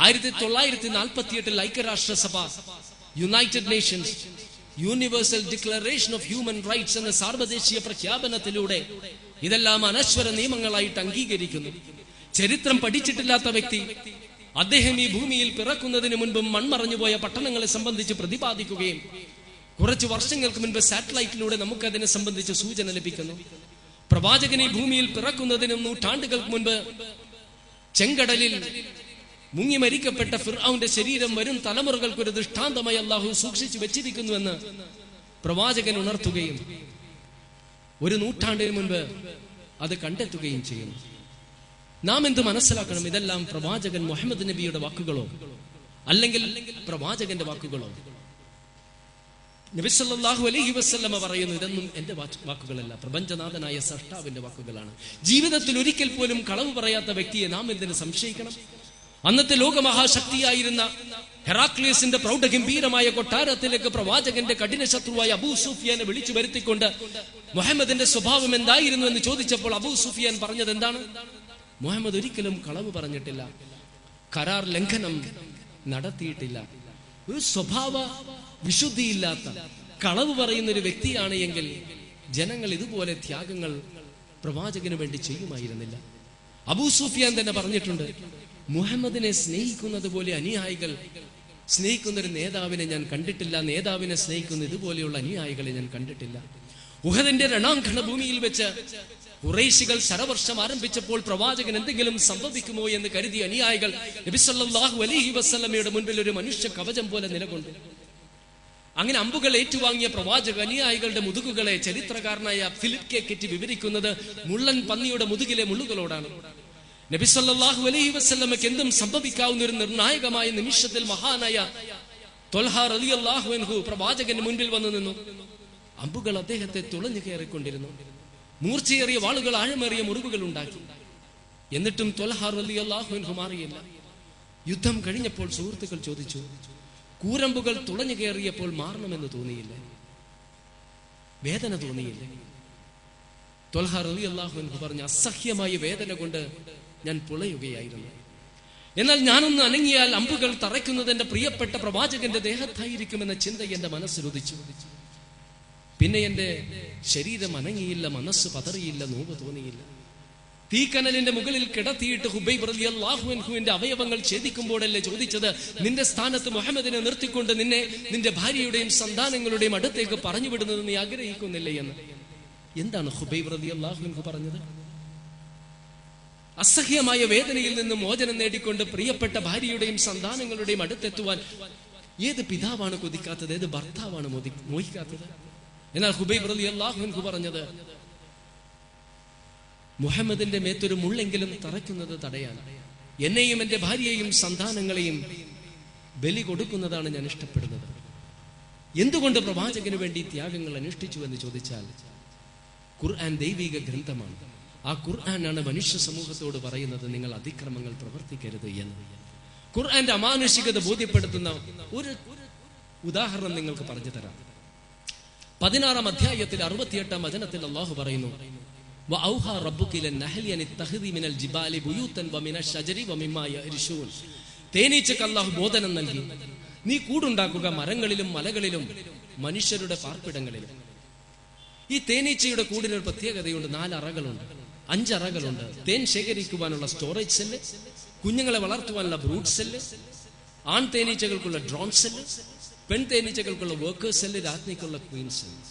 1948 ഐക്യരാഷ്ട്രസഭ United Nations universal declaration of human rights എന്ന സാർവദേശീയ പ്രഖ്യാപനത്തിലൂടെ ഇതെല്ലാം അനശ്വര നിയമങ്ങളായിട്ട് അംഗീകരിക്കുന്നു. ചരിത്രം പഠിച്ചിട്ടില്ലാത്ത വ്യക്തി അദ്ദേഹം ഈ ഭൂമിയിൽ പിറക്കുന്നതിന് മുൻപും മൺമറഞ്ഞുപോയ പട്ടണങ്ങളെ സംബന്ധിച്ച് പ്രതിപാദിക്കുകയും കുറച്ചു വർഷങ്ങൾക്ക് മുൻപ് സാറ്റലൈറ്റിലൂടെ നമുക്കതിനെ സംബന്ധിച്ച് സൂചന ലഭിക്കുന്നു. പ്രവാചകൻ ഈ ഭൂമിയിൽ പിറക്കുന്നതിനും നൂറ്റാണ്ടുകൾക്ക് മുൻപ് ചെങ്കടലിൽ മുങ്ങി മരിക്കപ്പെട്ട ഫിർഔന്റെ ശരീരം വരും തലമുറകൾക്ക് ഒരു ദൃഷ്ടാന്തമായി അള്ളാഹു സൂക്ഷിച്ചു വെച്ചിരിക്കുന്നുവെന്ന് പ്രവാചകൻ ഉണർത്തുകയും ഒരു നൂറ്റാണ്ടിന് മുൻപ് അത് കണ്ടെത്തുകയും ചെയ്യുന്നു. നാം എന്ത് മനസ്സിലാക്കണം? ഇതെല്ലാം പ്രവാചകൻ മുഹമ്മദ് നബിയുടെ വാക്കുകളോ അല്ലെങ്കിൽ പ്രവാചകന്റെ വാക്കുകളോ? നബി സല്ലല്ലാഹു അലൈഹി വസല്ലമ പറയുന്നു, ഇതൊന്നും എന്റെ വാക്കുകളല്ല, പ്രപഞ്ചനാഥനായ സൃഷ്ടാവിന്റെ വാക്കുകളാണ്. ജീവിതത്തിൽ ഒരിക്കൽ പോലും കളവ് പറയാത്ത വ്യക്തിയെ നാം എന്തിനു സംശയിക്കണം? അന്നത്തെ ലോകമഹാശക്തിയായിരുന്ന ഹെറാക്ലിയസിന്റെ പ്രൗഢഗംഭീരമായ കൊട്ടാരത്തിലേക്ക് പ്രവാചകന്റെ കഠിന ശത്രുവായ അബൂ സുഫിയാനെ വിളിച്ചു വരുത്തിക്കൊണ്ട് മുഹമ്മദിന്റെ സ്വഭാവം എന്തായിരുന്നു എന്ന് ചോദിച്ചപ്പോൾ അബൂ സുഫിയാൻ പറഞ്ഞത് എന്താണ്? മുഹമ്മദ് ഒരിക്കലും കളവ് പറഞ്ഞിട്ടില്ല, കരാർ ലംഘനം നടത്തിയിട്ടില്ല. ഒരു സ്വഭാവ വിശുദ്ധിയില്ലാത്ത കളവ് പറയുന്ന ഒരു വ്യക്തിയാണ് എങ്കിൽ ജനങ്ങൾ ഇതുപോലെ ത്യാഗങ്ങൾ പ്രവാചകന് വേണ്ടി ചെയ്യുമായിരുന്നില്ല. അബൂ സുഫിയാൻ തന്നെ പറഞ്ഞിട്ടുണ്ട്, മുഹമ്മദിനെ സ്നേഹിക്കുന്നത് പോലെ അനുയായികൾ സ്നേഹിക്കുന്ന ഒരു നേതാവിനെ ഞാൻ കണ്ടിട്ടില്ല, നേതാവിനെ സ്നേഹിക്കുന്ന ഇതുപോലെയുള്ള അനുയായികളെ ഞാൻ കണ്ടിട്ടില്ല. ഉഹദിന്റെ രണാങ്കണ ഭൂമിയിൽ വെച്ച് ഖുറൈശികൾ ശരവർഷം ആരംഭിച്ചപ്പോൾ പ്രവാചകൻ എന്തെങ്കിലും സംഭവിക്കുമോ എന്ന് കരുതി അനുയായികൾ നബി സല്ലല്ലാഹു അലൈഹി വസല്ലമയുടെ മുൻപിൽ ഒരു മനുഷ്യ കവചം പോലെ നിലകൊണ്ടു. അങ്ങനെ അമ്പുകൾ ഏറ്റുവാങ്ങിയ പ്രവാചക അനുയായികളുടെ മുതുകുകളെ ചരിത്രകാരനായ ഫിലിപ്പ് കെ കെറ്റി വിവരിക്കുന്നത് മുള്ളൻ പന്നിയുടെ മുതുകിലെ മുള്ളുകളോടാണ്. നബി സല്ലല്ലാഹു അലൈഹി വസല്ലമയ്ക്ക് എന്തും സംഭവിക്കാവുന്ന ഒരു നിർണായകമായ നിമിഷത്തിൽ മഹാനായ ത്വൽഹ റളിയല്ലാഹു അൻഹു പ്രവാചകന്റെ മുൻപിൽ വന്നു നിന്നു. അമ്പുകൾ അദ്ദേഹത്തെ തുളഞ്ഞു കയറിക്കൊണ്ടിരുന്നു. മൂർച്ചയേറിയ വാളുകൾ ആഴമേറിയ മുറിവുകൾ ഉണ്ടാക്കി. എന്നിട്ടും ത്വൽഹ റളിയല്ലാഹു അൻഹു മാറിയില്ല. യുദ്ധം കഴിഞ്ഞപ്പോൾ സുഹൃത്തുക്കൾ ചോദിച്ചു, കൂരമ്പുകൾ തുളഞ്ഞു കയറിയപ്പോൾ മാറണമെന്ന് തോന്നിയില്ലേ? വേദന തോന്നിയില്ലേ? ത്വൽഹ റളിയല്ലാഹു അൻഹു പറഞ്ഞു, അസഹ്യമായ വേദന കൊണ്ട് ഞാൻ പുളയുകയായിരുന്നു. എന്നാൽ ഞാനൊന്ന് അനങ്ങിയാൽ അമ്പുകൾ തറയ്ക്കുന്നത് എന്റെ പ്രിയപ്പെട്ട പ്രവാചകന്റെ ദേഹത്തായിരിക്കുമെന്ന ചിന്ത എന്റെ മനസ്സിലുദിച്ചു. പിന്നെ എന്റെ ശരീരം അനങ്ങിയില്ല, മനസ്സ് പതറിയില്ല, നോവ് തോന്നിയില്ല. തീക്കനലിന്റെ മുകളിൽ കിടത്തിയിട്ട് ഹുബൈബ് റളിയല്ലാഹു അൻഹുവിന്റെ അവയവങ്ങൾ ഛേദിക്കുമ്പോഴല്ലേ ചോദിച്ചത്, നിന്റെ സ്ഥാനത്ത് മുഹമ്മദിനെ നിർത്തിക്കൊണ്ട് നിന്റെ ഭാര്യയുടെയും സന്താനങ്ങളുടെയും അടുത്തേക്ക് പറഞ്ഞു വിടുന്നത് നീ ആഗ്രഹിക്കുന്നില്ലേ എന്ന്. എന്താണ് ഹുബൈബ് റളിയല്ലാഹു അൻഹു പറഞ്ഞത്? അസഹ്യമായ വേദനയിൽ നിന്ന് മോചനം നേടിക്കൊണ്ട് പ്രിയപ്പെട്ട ഭാര്യയുടെയും സന്താനങ്ങളുടെയും അടുത്തെത്തുവാൻ ഏത് പിതാവാണ് കൊതിക്കാത്തത്? ഏത് ഭർത്താവാണ് മോഹിക്കാത്തത്? എന്നാൽ ഹുബൈബ് റളിയല്ലാഹു അൻഹു പറഞ്ഞത്, മുഹമ്മദിന്റെ മേത്തൊരു മുള്ളെങ്കിലും തറയ്ക്കുന്നത് തടയാൻ എന്നെയും എന്റെ ഭാര്യയെയും സന്താനങ്ങളെയും ബലി കൊടുക്കുന്നതാണ് ഞാൻ ഇഷ്ടപ്പെടുന്നത്. എന്തുകൊണ്ട് പ്രവാചകന് വേണ്ടി ത്യാഗങ്ങൾ അനുഷ്ഠിച്ചു എന്ന് ചോദിച്ചാൽ, ഖുർആൻ ദൈവിക ഗ്രന്ഥമാണ്. ആ ഖുർആനാണ് മനുഷ്യ സമൂഹത്തോട് പറയുന്നത്, നിങ്ങൾ അതിക്രമങ്ങൾ പ്രവർത്തിക്കരുത് എന്ന്. ഖുർആന്റെ അമാനുഷികത ബോധ്യപ്പെടുത്തുന്ന ഒരു ഉദാഹരണം നിങ്ങൾക്ക് പറഞ്ഞു തരാം. 16-ാം അധ്യായത്തിൽ 68-ാം വചനത്തിൽ അല്ലാഹു പറയുന്നു, വഔഹാ റബ്ബുക ഇലൻ നഹ്ലി അൻ ഇത്തഖിദി മിനൽ ജിബാലി ബുയൂതൻ വമിനശ് ശജരി വമിമ്മാ യഅരിശൂൻ. തേനീച്ചക്ക് അല്ലാഹു ബോധനം നൽകി, നീ കൂടുണ്ടാക്കുക മരങ്ങളിലും മലകളിലും മനുഷ്യരുടെ പാർപ്പിടങ്ങളിലും. ഈ തേനീച്ചയുടെ കൂടിനൊരു പ്രത്യേകതയുണ്ട്. 4 അറകളുണ്ട്, 5 അറകളുണ്ട്. തേൻ ശേഖരിക്കുവാനുള്ള സ്റ്റോറേജ് സെല്ല്, കുഞ്ഞുങ്ങളെ വളർത്തുവാനുള്ള ബ്രൂഡ് സെല്ല്, ആൺ തേനീച്ചകൾക്കുള്ള ഡ്രോൺ സെല്ല്, പെൺ തേനീച്ചകൾക്കുള്ള വർക്കേഴ്സ് സെല്ല്, രാജ്ഞിക്കുള്ള ക്വീൻ സെല്ല്.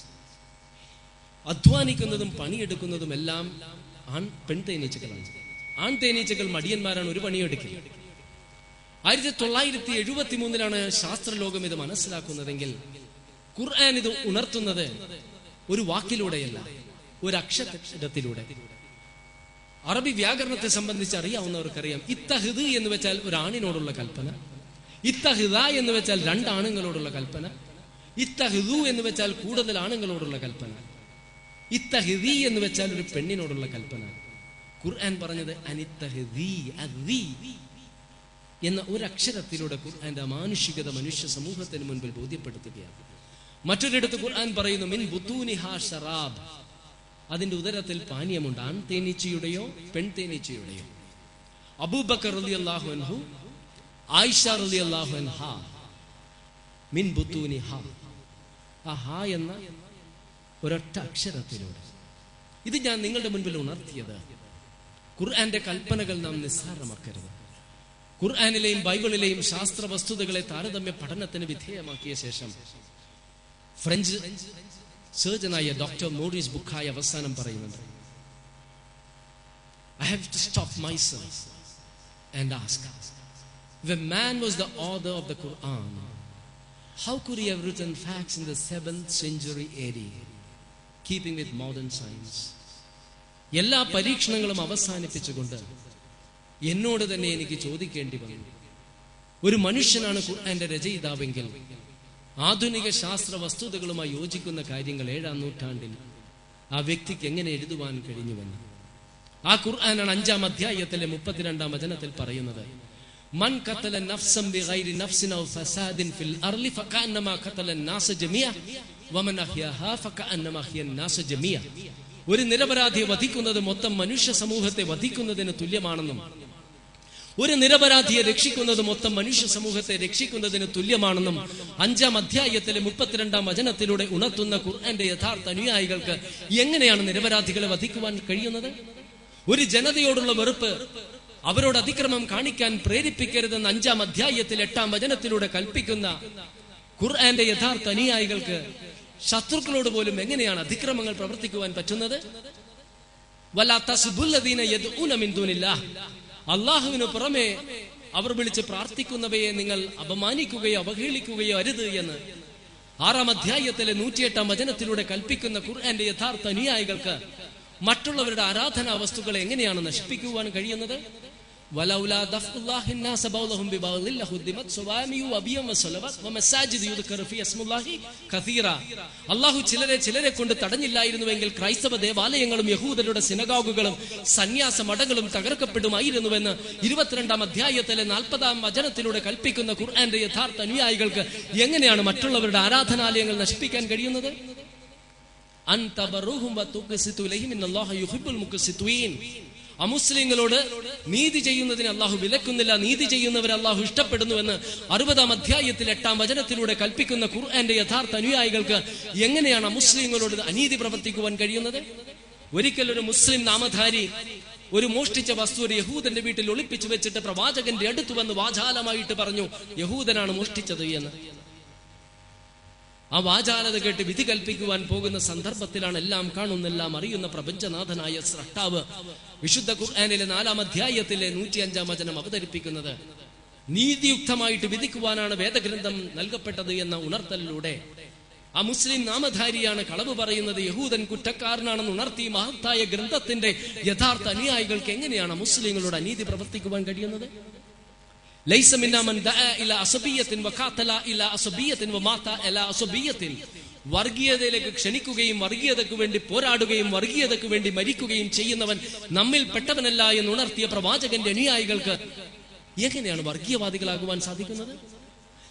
അധ്വാനിക്കുന്നതും പണിയെടുക്കുന്നതും എല്ലാം പെൺ തേനീച്ചകളാണ്. ആൺ തേനീച്ചകൾ മടിയന്മാരാണ്, ഒരു പണിയെടുക്കില്ല. 1973 ശാസ്ത്രലോകം ഇത് മനസ്സിലാക്കുന്നതെങ്കിൽ ഖുർആൻ ഇത് ഉണർത്തുന്നത് ഒരു വാക്കിലൂടെയല്ല, ഒരു അക്ഷരത്തിലൂടെ. അറബി വ്യാകരണത്തെ സംബന്ധിച്ച് അറിയാവുന്നവർക്കറിയാം, ഇത്തഹിദ് എന്ന് വെച്ചാൽ ഒരു ആണിനോടുള്ള കൽപ്പന, ഇത്തഹിദ എന്ന് വെച്ചാൽ 2 ആണുങ്ങളോടുള്ള കൽപ്പന, ഇത്തഹിദു എന്ന് വെച്ചാൽ കൂടുതൽ ആണുങ്ങളോടുള്ള കൽപ്പന, ഇത്തഹിദി എന്ന് വെച്ചാൽ ഒരു പെണ്ണിനോടുള്ള കൽപ്പന. ഖുർആൻ പറഞ്ഞത് അനിത്തഹിദി എന്ന ഒരു അക്ഷരത്തിലൂടെ ഖുർആന്റെ അമാനുഷികത മനുഷ്യ സമൂഹത്തിന് മുൻപിൽ ബോധ്യപ്പെടുത്തുകയാണ്. മറ്റൊരിടത്ത് ഖുർആൻ പറയുന്നു, മിൻ ബുതൂനിഹാ ശറാബ്, അതിന്റെ ഉദരത്തിൽ പാനീയമുണ്ട്. ആൺ തേനീച്ചയുടെയോ പെൺ തേനീച്ചയുടെയോ. അബൂബക്കർ റളിയല്ലാഹു അൻഹു, ആയിഷ റളിയല്ലാഹു അൻഹാ, മിൻ ബുതൂനിഹാ, ആ ഹാ എന്ന ഒരൊറ്റ അക്ഷരത്തിലൂടെ. ഇത് ഞാൻ നിങ്ങളുടെ മുൻപിൽ ഉണർത്തിയത്. ഖുർആന്റെ കൽപ്പനകൾ നാം നിസ്സാരമാക്കരുത്. ഖുർആനിലെയും ബൈബിളിലെയും ശാസ്ത്ര വസ്തുതകളെ താരതമ്യ പഠനത്തിന് വിധേയമാക്കിയ ശേഷം ഫ്രഞ്ച് സർജനായ ഡോക്ടർ മോറിസ് ബുക്കായ അവസാനം പറയുന്നുണ്ട്, I have to stop myself and ask, if a man was the author of the Quran, how could he have written facts in the 7th century AD, keeping with modern science? എല്ലാ പരീക്ഷണങ്ങളും അവസാനിപ്പിച്ചുകൊണ്ട് എന്നോട് തന്നെ എനിക്ക് ചോദിക്കേണ്ടി വന്നു, ഒരു മനുഷ്യനാണ് ഖുർആന്റെ രചയിതാവെങ്കിൽ ആധുനിക ശാസ്ത്ര വസ്തുതകളുമായി യോജിക്കുന്ന കാര്യങ്ങൾ 7-ാം നൂറ്റാണ്ടിൽ ആ വ്യക്തിക്ക് എങ്ങനെ എഴുതുവാൻ കഴിഞ്ഞുവെന്ന്. ആ ഖുർആനാണ് 5-ാം അധ്യായത്തിലെ 32-ാം വചനത്തിൽ പറയുന്നത്, മൻ ഖതല നഫ്സൻ ബിഗൈരി നഫ്സിൻ ഔ ഫസാദിൻ ഫിൽ അർളി ഫകഅന്നമാ ഖതല നാസ ജമിയ വമൻ അഹ്യാഹാ ഫകഅന്നമാ അഹ്യ നാസ ജമിയ. ഒരു നിരപരാധിയെ വധിക്കുന്നത് മൊത്തം മനുഷ്യ സമൂഹത്തെ വധിക്കുന്നതിന് തുല്യമാണെന്നും ഒരു നിരപരാധിയെ രക്ഷിക്കുന്നത് മൊത്തം മനുഷ്യ സമൂഹത്തെ രക്ഷിക്കുന്നതിന് തുല്യമാണെന്നും 5-ാം അധ്യായത്തിലെ 32-ാം വചനത്തിലൂടെ ഉണർത്തുന്ന ഖുർആന്റെ യഥാർത്ഥ അനുയായികൾക്ക് എങ്ങനെയാണ് നിരപരാധികളെ വധിക്കുവാൻ കഴിയുന്നത്? ഒരു ജനതയോടുള്ള വെറുപ്പ്, അവരോട് അതിക്രമം കാണിക്കാൻ പ്രേരിപ്പിക്കരുതെന്ന് 5-ാം അധ്യായത്തിൽ 8-ാം വചനത്തിലൂടെ കൽപ്പിക്കുന്ന ഖുർആന്റെ യഥാർത്ഥ അനുയായികൾക്ക് ശത്രുക്കളോട് പോലും എങ്ങനെയാണ് അതിക്രമങ്ങൾ പ്രവർത്തിക്കുവാൻ പറ്റുന്നത്? വലാ തസ്ബുല്ലദീന യദ്ഊന മിൻ ദൂനില്ലാഹ്, അല്ലാഹുവിന് പുറമെ അവർ വിളിച്ച് പ്രാർത്ഥിക്കുന്നവയെ നിങ്ങൾ അപമാനിക്കുകയോ അവഹേളിക്കുകയോ അരുത് എന്ന് 6-ാം അധ്യായത്തിലെ 108-ാം വചനത്തിലൂടെ കൽപ്പിക്കുന്ന ഖുർആന്റെ യഥാർത്ഥ അനുയായികൾക്ക് മറ്റുള്ളവരുടെ ആരാധനാ വസ്തുക്കളെ എങ്ങനെയാണ് നശിപ്പിക്കുവാൻ കഴിയുന്നത്? വലൗലാ ദഫ്ഉല്ലാഹി الناس ബൗലഹും ബിബൗലിൽ ലഹുദ്ദിമത് സ്വവാമിഉ വബിയം വസലവത് വമസാജിദ് യുദ്കറു ഫീ ഇസ്മുല്ലാഹി കസീറാ. അല്ലാഹു ചിലരെ കൊണ്ട് തടഞ്ഞില്ലായിരുന്നുവെങ്കിൽ ക്രൈസ്തവ ദേവാലയങ്ങളും യഹൂദരുടെ സിനഗോഗുകളും സന്യാസ മഠങ്ങളും തകർക്കപ്പെടുമായിരുന്നുവെന്ന് 22-ാം അധ്യായത്തിലെ 40-ാം വചനത്തിലൂടെ കൽപ്പിക്കുന്ന ഖുർആന്റെ യഥാർത്ഥ അനുയായികൾക്ക് എങ്ങനെയാണ് മറ്റുള്ളവരുടെ ആരാധനാലയങ്ങൾ നശിപ്പിക്കാൻ കഴിയുന്നത്? അമുസ്ലിങ്ങളോട് നീതി ചെയ്യുന്നതിന് അള്ളാഹു വിലക്കുന്നില്ല, നീതി ചെയ്യുന്നവരെ അള്ളാഹു ഇഷ്ടപ്പെടുന്നുവെന്ന് 60-ാം അധ്യായത്തിൽ 8-ാം വചനത്തിലൂടെ കൽപ്പിക്കുന്ന ഖുർആന്റെ യഥാർത്ഥ അനുയായികൾക്ക് എങ്ങനെയാണ് അമുസ്ലിങ്ങളോട് അനീതി പ്രവർത്തിക്കുവാൻ കഴിയുന്നത്? ഒരിക്കൽ ഒരു മുസ്ലിം നാമധാരി ഒരു മോഷ്ടിച്ച വസ്തു ഒരു യഹൂദന്റെ വീട്ടിൽ ഒളിപ്പിച്ചു വെച്ചിട്ട് പ്രവാചകന്റെ അടുത്ത് വന്ന് വാചാലമായിട്ട് പറഞ്ഞു, യഹൂദനാണ് മോഷ്ടിച്ചത് എന്ന്. ആ വാചാലത കേട്ട് വിധി കൽപ്പിക്കുവാൻ പോകുന്ന സന്ദർഭത്തിലാണ് എല്ലാം കാണുന്ന, എല്ലാം അറിയുന്ന പ്രപഞ്ചനാഥനായ സ്രഷ്ടാവ് വിശുദ്ധ ഖുർആനിലെ 4-ാം അധ്യായത്തിലെ 105-ാം വചനം അവതരിപ്പിക്കുന്നത്. നീതിയുക്തമായിട്ട് വിധിക്കുവാനാണ് വേദഗ്രന്ഥം നൽകപ്പെട്ടത് എന്ന ഉണർത്തലിലൂടെ ആ മുസ്ലിം നാമധാരിയാണ് കളവ് പറയുന്നത്, യഹൂദൻ കുറ്റക്കാരനാണെന്ന് ഉണർത്തി മഹത്തായ ഗ്രന്ഥത്തിന്റെ യഥാർത്ഥ അനുയായികൾക്ക് എങ്ങനെയാണ് മുസ്ലിങ്ങളോട് അനീതി പ്രവർത്തിക്കുവാൻ കഴിയുന്നത്? ലൈസ മിന്നാ മൻ ദഅ ഇലാ അസബിയ്യത്തിൻ വഖാതല ഇലാ അസബിയ്യത്തിൻ വമാത ഇലാ അസബിയ്യത്തിൻ. വർഗീയതയിലേക്ക് ക്ഷണിക്കുകയും വർഗീയതയ്ക്ക് വേണ്ടി പോരാടുകയും വർഗീയതയ്ക്ക് വേണ്ടി മരിക്കുകയും ചെയ്യുന്നവൻ നമ്മിൽ പെട്ടവനല്ല എന്ന് ഉണർത്തിയ പ്രവാചകന്റെ അനുയായികൾക്ക് എങ്ങനെയാണ് വർഗീയവാദികളാകുവാൻ സാധിക്കുന്നത്?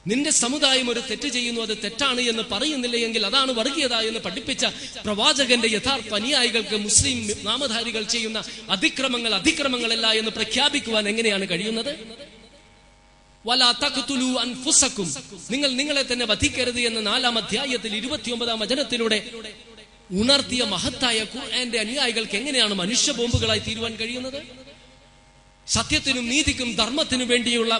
നിന്റെ സമുദായം ഒരു തെറ്റ് ചെയ്യുന്നു, അത് തെറ്റാണ് എന്ന് പറയുന്നില്ല എങ്കിൽ അതാണ് വർഗീയത എന്ന് പഠിപ്പിച്ച പ്രവാചകന്റെ യഥാർത്ഥ അനുയായികൾക്ക് മുസ്ലിം നാമധാരികൾ ചെയ്യുന്ന അതിക്രമങ്ങളല്ല എന്ന് പ്രഖ്യാപിക്കുവാൻ എങ്ങനെയാണ് കഴിയുന്നത്? വലാ തഖ്തുലൂ അൻഫുസകും, നിങ്ങൾ നിങ്ങളെ തന്നെ വധിക്കരുത് എന്ന് 4-ാം അധ്യായത്തിൽ 29-ാം വചനത്തിലൂടെ ഉണർത്തിയ മഹത്തായ ഖുർആന്റെ അനുയായികൾക്ക് എങ്ങനെയാണ് മനുഷ്യ ബോംബുകളായി തീരുവാൻ കഴിയുന്നത്? സത്യത്തിനും നീതിക്കും ധർമ്മത്തിനും വേണ്ടിയുള്ള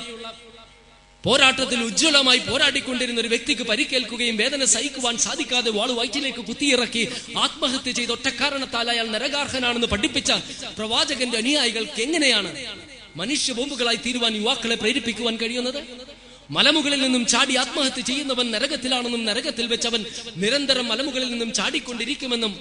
പോരാട്ടത്തിൽ ഉജ്ജ്വലമായി പോരാടിക്കൊണ്ടിരുന്ന ഒരു വ്യക്തിക്ക് പരിക്കേൽക്കുകയും വേദന സഹിക്കുവാൻ സാധിക്കാതെ വാള് വയറ്റിലേക്ക് കുത്തിയിറക്കി ആത്മഹത്യ ചെയ്ത ഒറ്റ കാരണത്താൽ അയാൾ നരകാർഹനാണെന്ന് പഠിപ്പിച്ച പ്രവാചകന്റെ അനുയായികൾക്ക് എങ്ങനെയാണ് മനുഷ്യ ബോംബുകളായി തീരുവാൻ യുവാക്കളെ പ്രേരിപ്പിക്കുവാൻ കഴിയുന്നത്? മലമുകളിൽ നിന്നും ചാടി ആത്മഹത്യ ചെയ്യുന്നവൻ നരകത്തിലാണെന്നും നരകത്തിൽ വെച്ചവൻ നിരന്തരം മലമുകളിൽ നിന്നും ചാടിക്കൊണ്ടിരിക്കുമെന്നും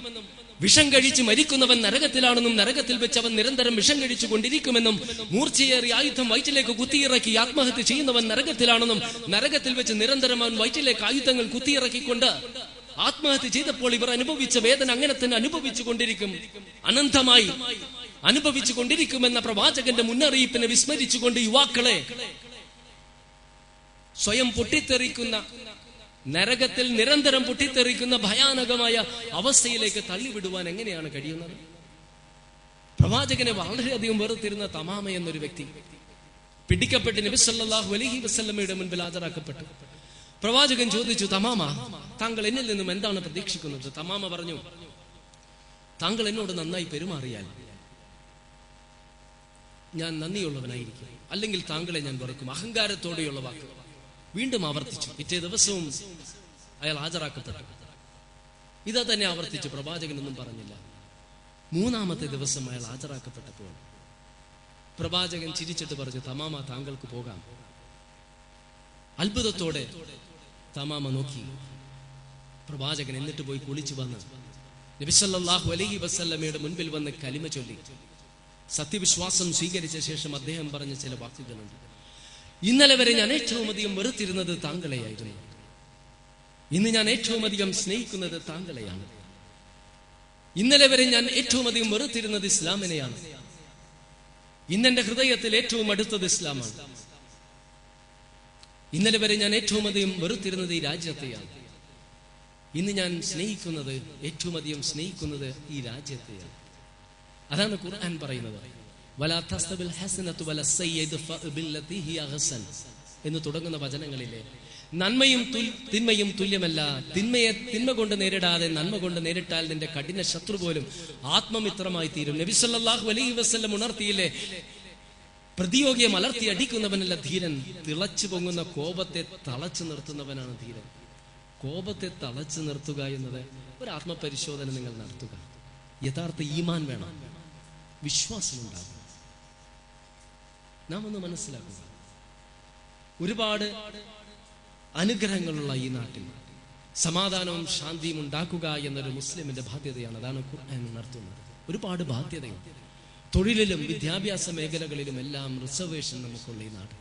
വിഷം കഴിച്ച് മരിക്കുന്നവൻ നരകത്തിലാണെന്നും നരകത്തിൽ വെച്ചവൻ നിരന്തരം വിഷം കഴിച്ചു കൊണ്ടിരിക്കുമെന്നും മൂർച്ചയേറിയ ആയുധം വയറ്റിലേക്ക് കുത്തിയിറക്കി ആത്മഹത്യ ചെയ്യുന്നവൻ നരകത്തിലാണെന്നും നരകത്തിൽ വെച്ച് നിരന്തരം അവൻ വയറ്റിലേക്ക് ആയുധങ്ങൾ കുത്തിയിറക്കിക്കൊണ്ട് ആത്മഹത്യ ചെയ്തപ്പോൾ ഇവർ അനുഭവിച്ച വേദന അങ്ങനെ തന്നെ അനുഭവിച്ചു കൊണ്ടിരിക്കും, അനന്തമായി അനുഭവിച്ചു കൊണ്ടിരിക്കുമെന്ന പ്രവാചകന്റെ മുന്നറിയിപ്പിനെ വിസ്മരിച്ചുകൊണ്ട് യുവാക്കളെ സ്വയം പൊട്ടിത്തെറിക്കുന്ന നരകത്തിൽ നിരന്തരം പൊട്ടിത്തെറിക്കുന്ന ഭയാനകമായ അവസ്ഥയിലേക്ക് തള്ളിവിടുവാൻ എങ്ങനെയാണ് കഴിയുന്നത്? പ്രവാചകനെ വളരെയധികം വെറുത്തിരുന്ന തമാമ എന്നൊരു വ്യക്തി പിടിക്കപ്പെട്ട് നബി സല്ലല്ലാഹു അലൈഹി വസല്ലമയുടെ മുൻപിൽ ഹാജരാക്കപ്പെട്ടു. പ്രവാചകൻ ചോദിച്ചു, തമാമ, താങ്കൾ എന്നിൽ നിന്നും എന്താണ് പ്രതീക്ഷിക്കുന്നത്? തമാമ പറഞ്ഞു, താങ്കൾ എന്നോട് നന്നായി പെരുമാറിയാൽ ഞാൻ നന്ദിയുള്ളവനായിരിക്കും, അല്ലെങ്കിൽ താങ്കളെ ഞാൻ വെറുക്കും. അഹങ്കാരത്തോടെയുള്ള വാക്ക് വീണ്ടും ആവർത്തിച്ചു. പിറ്റേ ദിവസവും അയാൾ ഹാജരാക്കപ്പെട്ടു. ഇതാ തന്നെ ആവർത്തിച്ചു. പ്രവാചകനൊന്നും പറഞ്ഞില്ല. 3-ാമത്തെ ദിവസം അയാൾ ഹാജരാക്കപ്പെട്ടപ്പോൾ പ്രവാചകൻ ചിരിച്ചിട്ട് പറഞ്ഞു, തമാമ, താങ്കൾക്ക് പോകാം. അത്ഭുതത്തോടെ തമാമ നോക്കി. പ്രവാചകൻ എന്നിട്ട് പോയി കുളിച്ചു വന്ന് നബി സല്ലല്ലാഹു അലൈഹി വസല്ലമയുടെ മുൻപിൽ വന്ന് കലിമ ചൊല്ലി സത്യവിശ്വാസം സ്വീകരിച്ച ശേഷം അദ്ദേഹം പറഞ്ഞ ചില വാക്കുകളുണ്ട്. ഇന്നലെ വരെ ഞാൻ ഏറ്റവും അധികം വെറുത്തിരുന്നത് താങ്കളെയായിരുന്നു, ഇന്ന് ഞാൻ ഏറ്റവും അധികം സ്നേഹിക്കുന്നത് താങ്കളെയാണ്. ഇന്നലെ വരെ ഞാൻ ഏറ്റവും അധികം വെറുത്തിരുന്നത് ഇസ്ലാമിനെയാണ്, ഇന്നെന്റെ ഹൃദയത്തിൽ ഏറ്റവും അടുത്തത് ഇസ്ലാമാണ്. ഇന്നലെ വരെ ഞാൻ ഏറ്റവും അധികം വെറുത്തിരുന്നത് ഈ രാജ്യത്തെയാണ്, ഇന്ന് ഞാൻ സ്നേഹിക്കുന്നത് ഏറ്റവും അധികം സ്നേഹിക്കുന്നത് ഈ രാജ്യത്തെയാണ്. അതാണ് ഖുർആൻ പറയുന്നത്, വലാ തസ്തബിൽ ഹസനതു വല സയ്യിദു ബില്ലതി ഹിയ ഹസൻ എന്ന് തുടങ്ങുന്ന വചനങ്ങളിലെ നന്മയും തിന്മയും തുല്യമല്ല. തിന്മയെ തിന്മ കൊണ്ട് നേരിടാതെ നന്മ കൊണ്ട് നേരിട്ടാൽ നിന്റെ കഠിന ശത്രു പോലും ആത്മമിത്രമായി തീരും. നബി സല്ലല്ലാഹു അലൈഹി വസല്ലം ഉണർത്തിയില്ലേ, പ്രതിയോഗിയെ മലർത്തി അടിക്കുന്നവനല്ല ധീരൻ, തിളച്ചു പൊങ്ങുന്ന കോപത്തെ തളച്ചു നിർത്തുന്നവനാണ് ധീരൻ. കോപത്തെ തളച്ചു നിർത്തുക എന്നത് ഒരു ആത്മപരിശോധന നിങ്ങൾ നടത്തുക. യഥാർത്ഥ ഈമാൻ വേണം, വിശ്വാസമുണ്ടാകും. നാം ഒന്ന് മനസ്സിലാക്കുക, ഒരുപാട് അനുഗ്രഹങ്ങളുള്ള ഈ നാട്ടിൽ സമാധാനവും ശാന്തിയും ഉണ്ടാക്കുക എന്നൊരു മുസ്ലിമിന്റെ ബാധ്യതയാണ്. അതാണ് ഖുർആൻ ഉണർത്തുന്നത്. ഒരുപാട് ബാധ്യതയുണ്ട്. തൊഴിലിലും വിദ്യാഭ്യാസ മേഖലകളിലും എല്ലാം റിസർവേഷൻ നമുക്കുള്ള ഈ നാട്.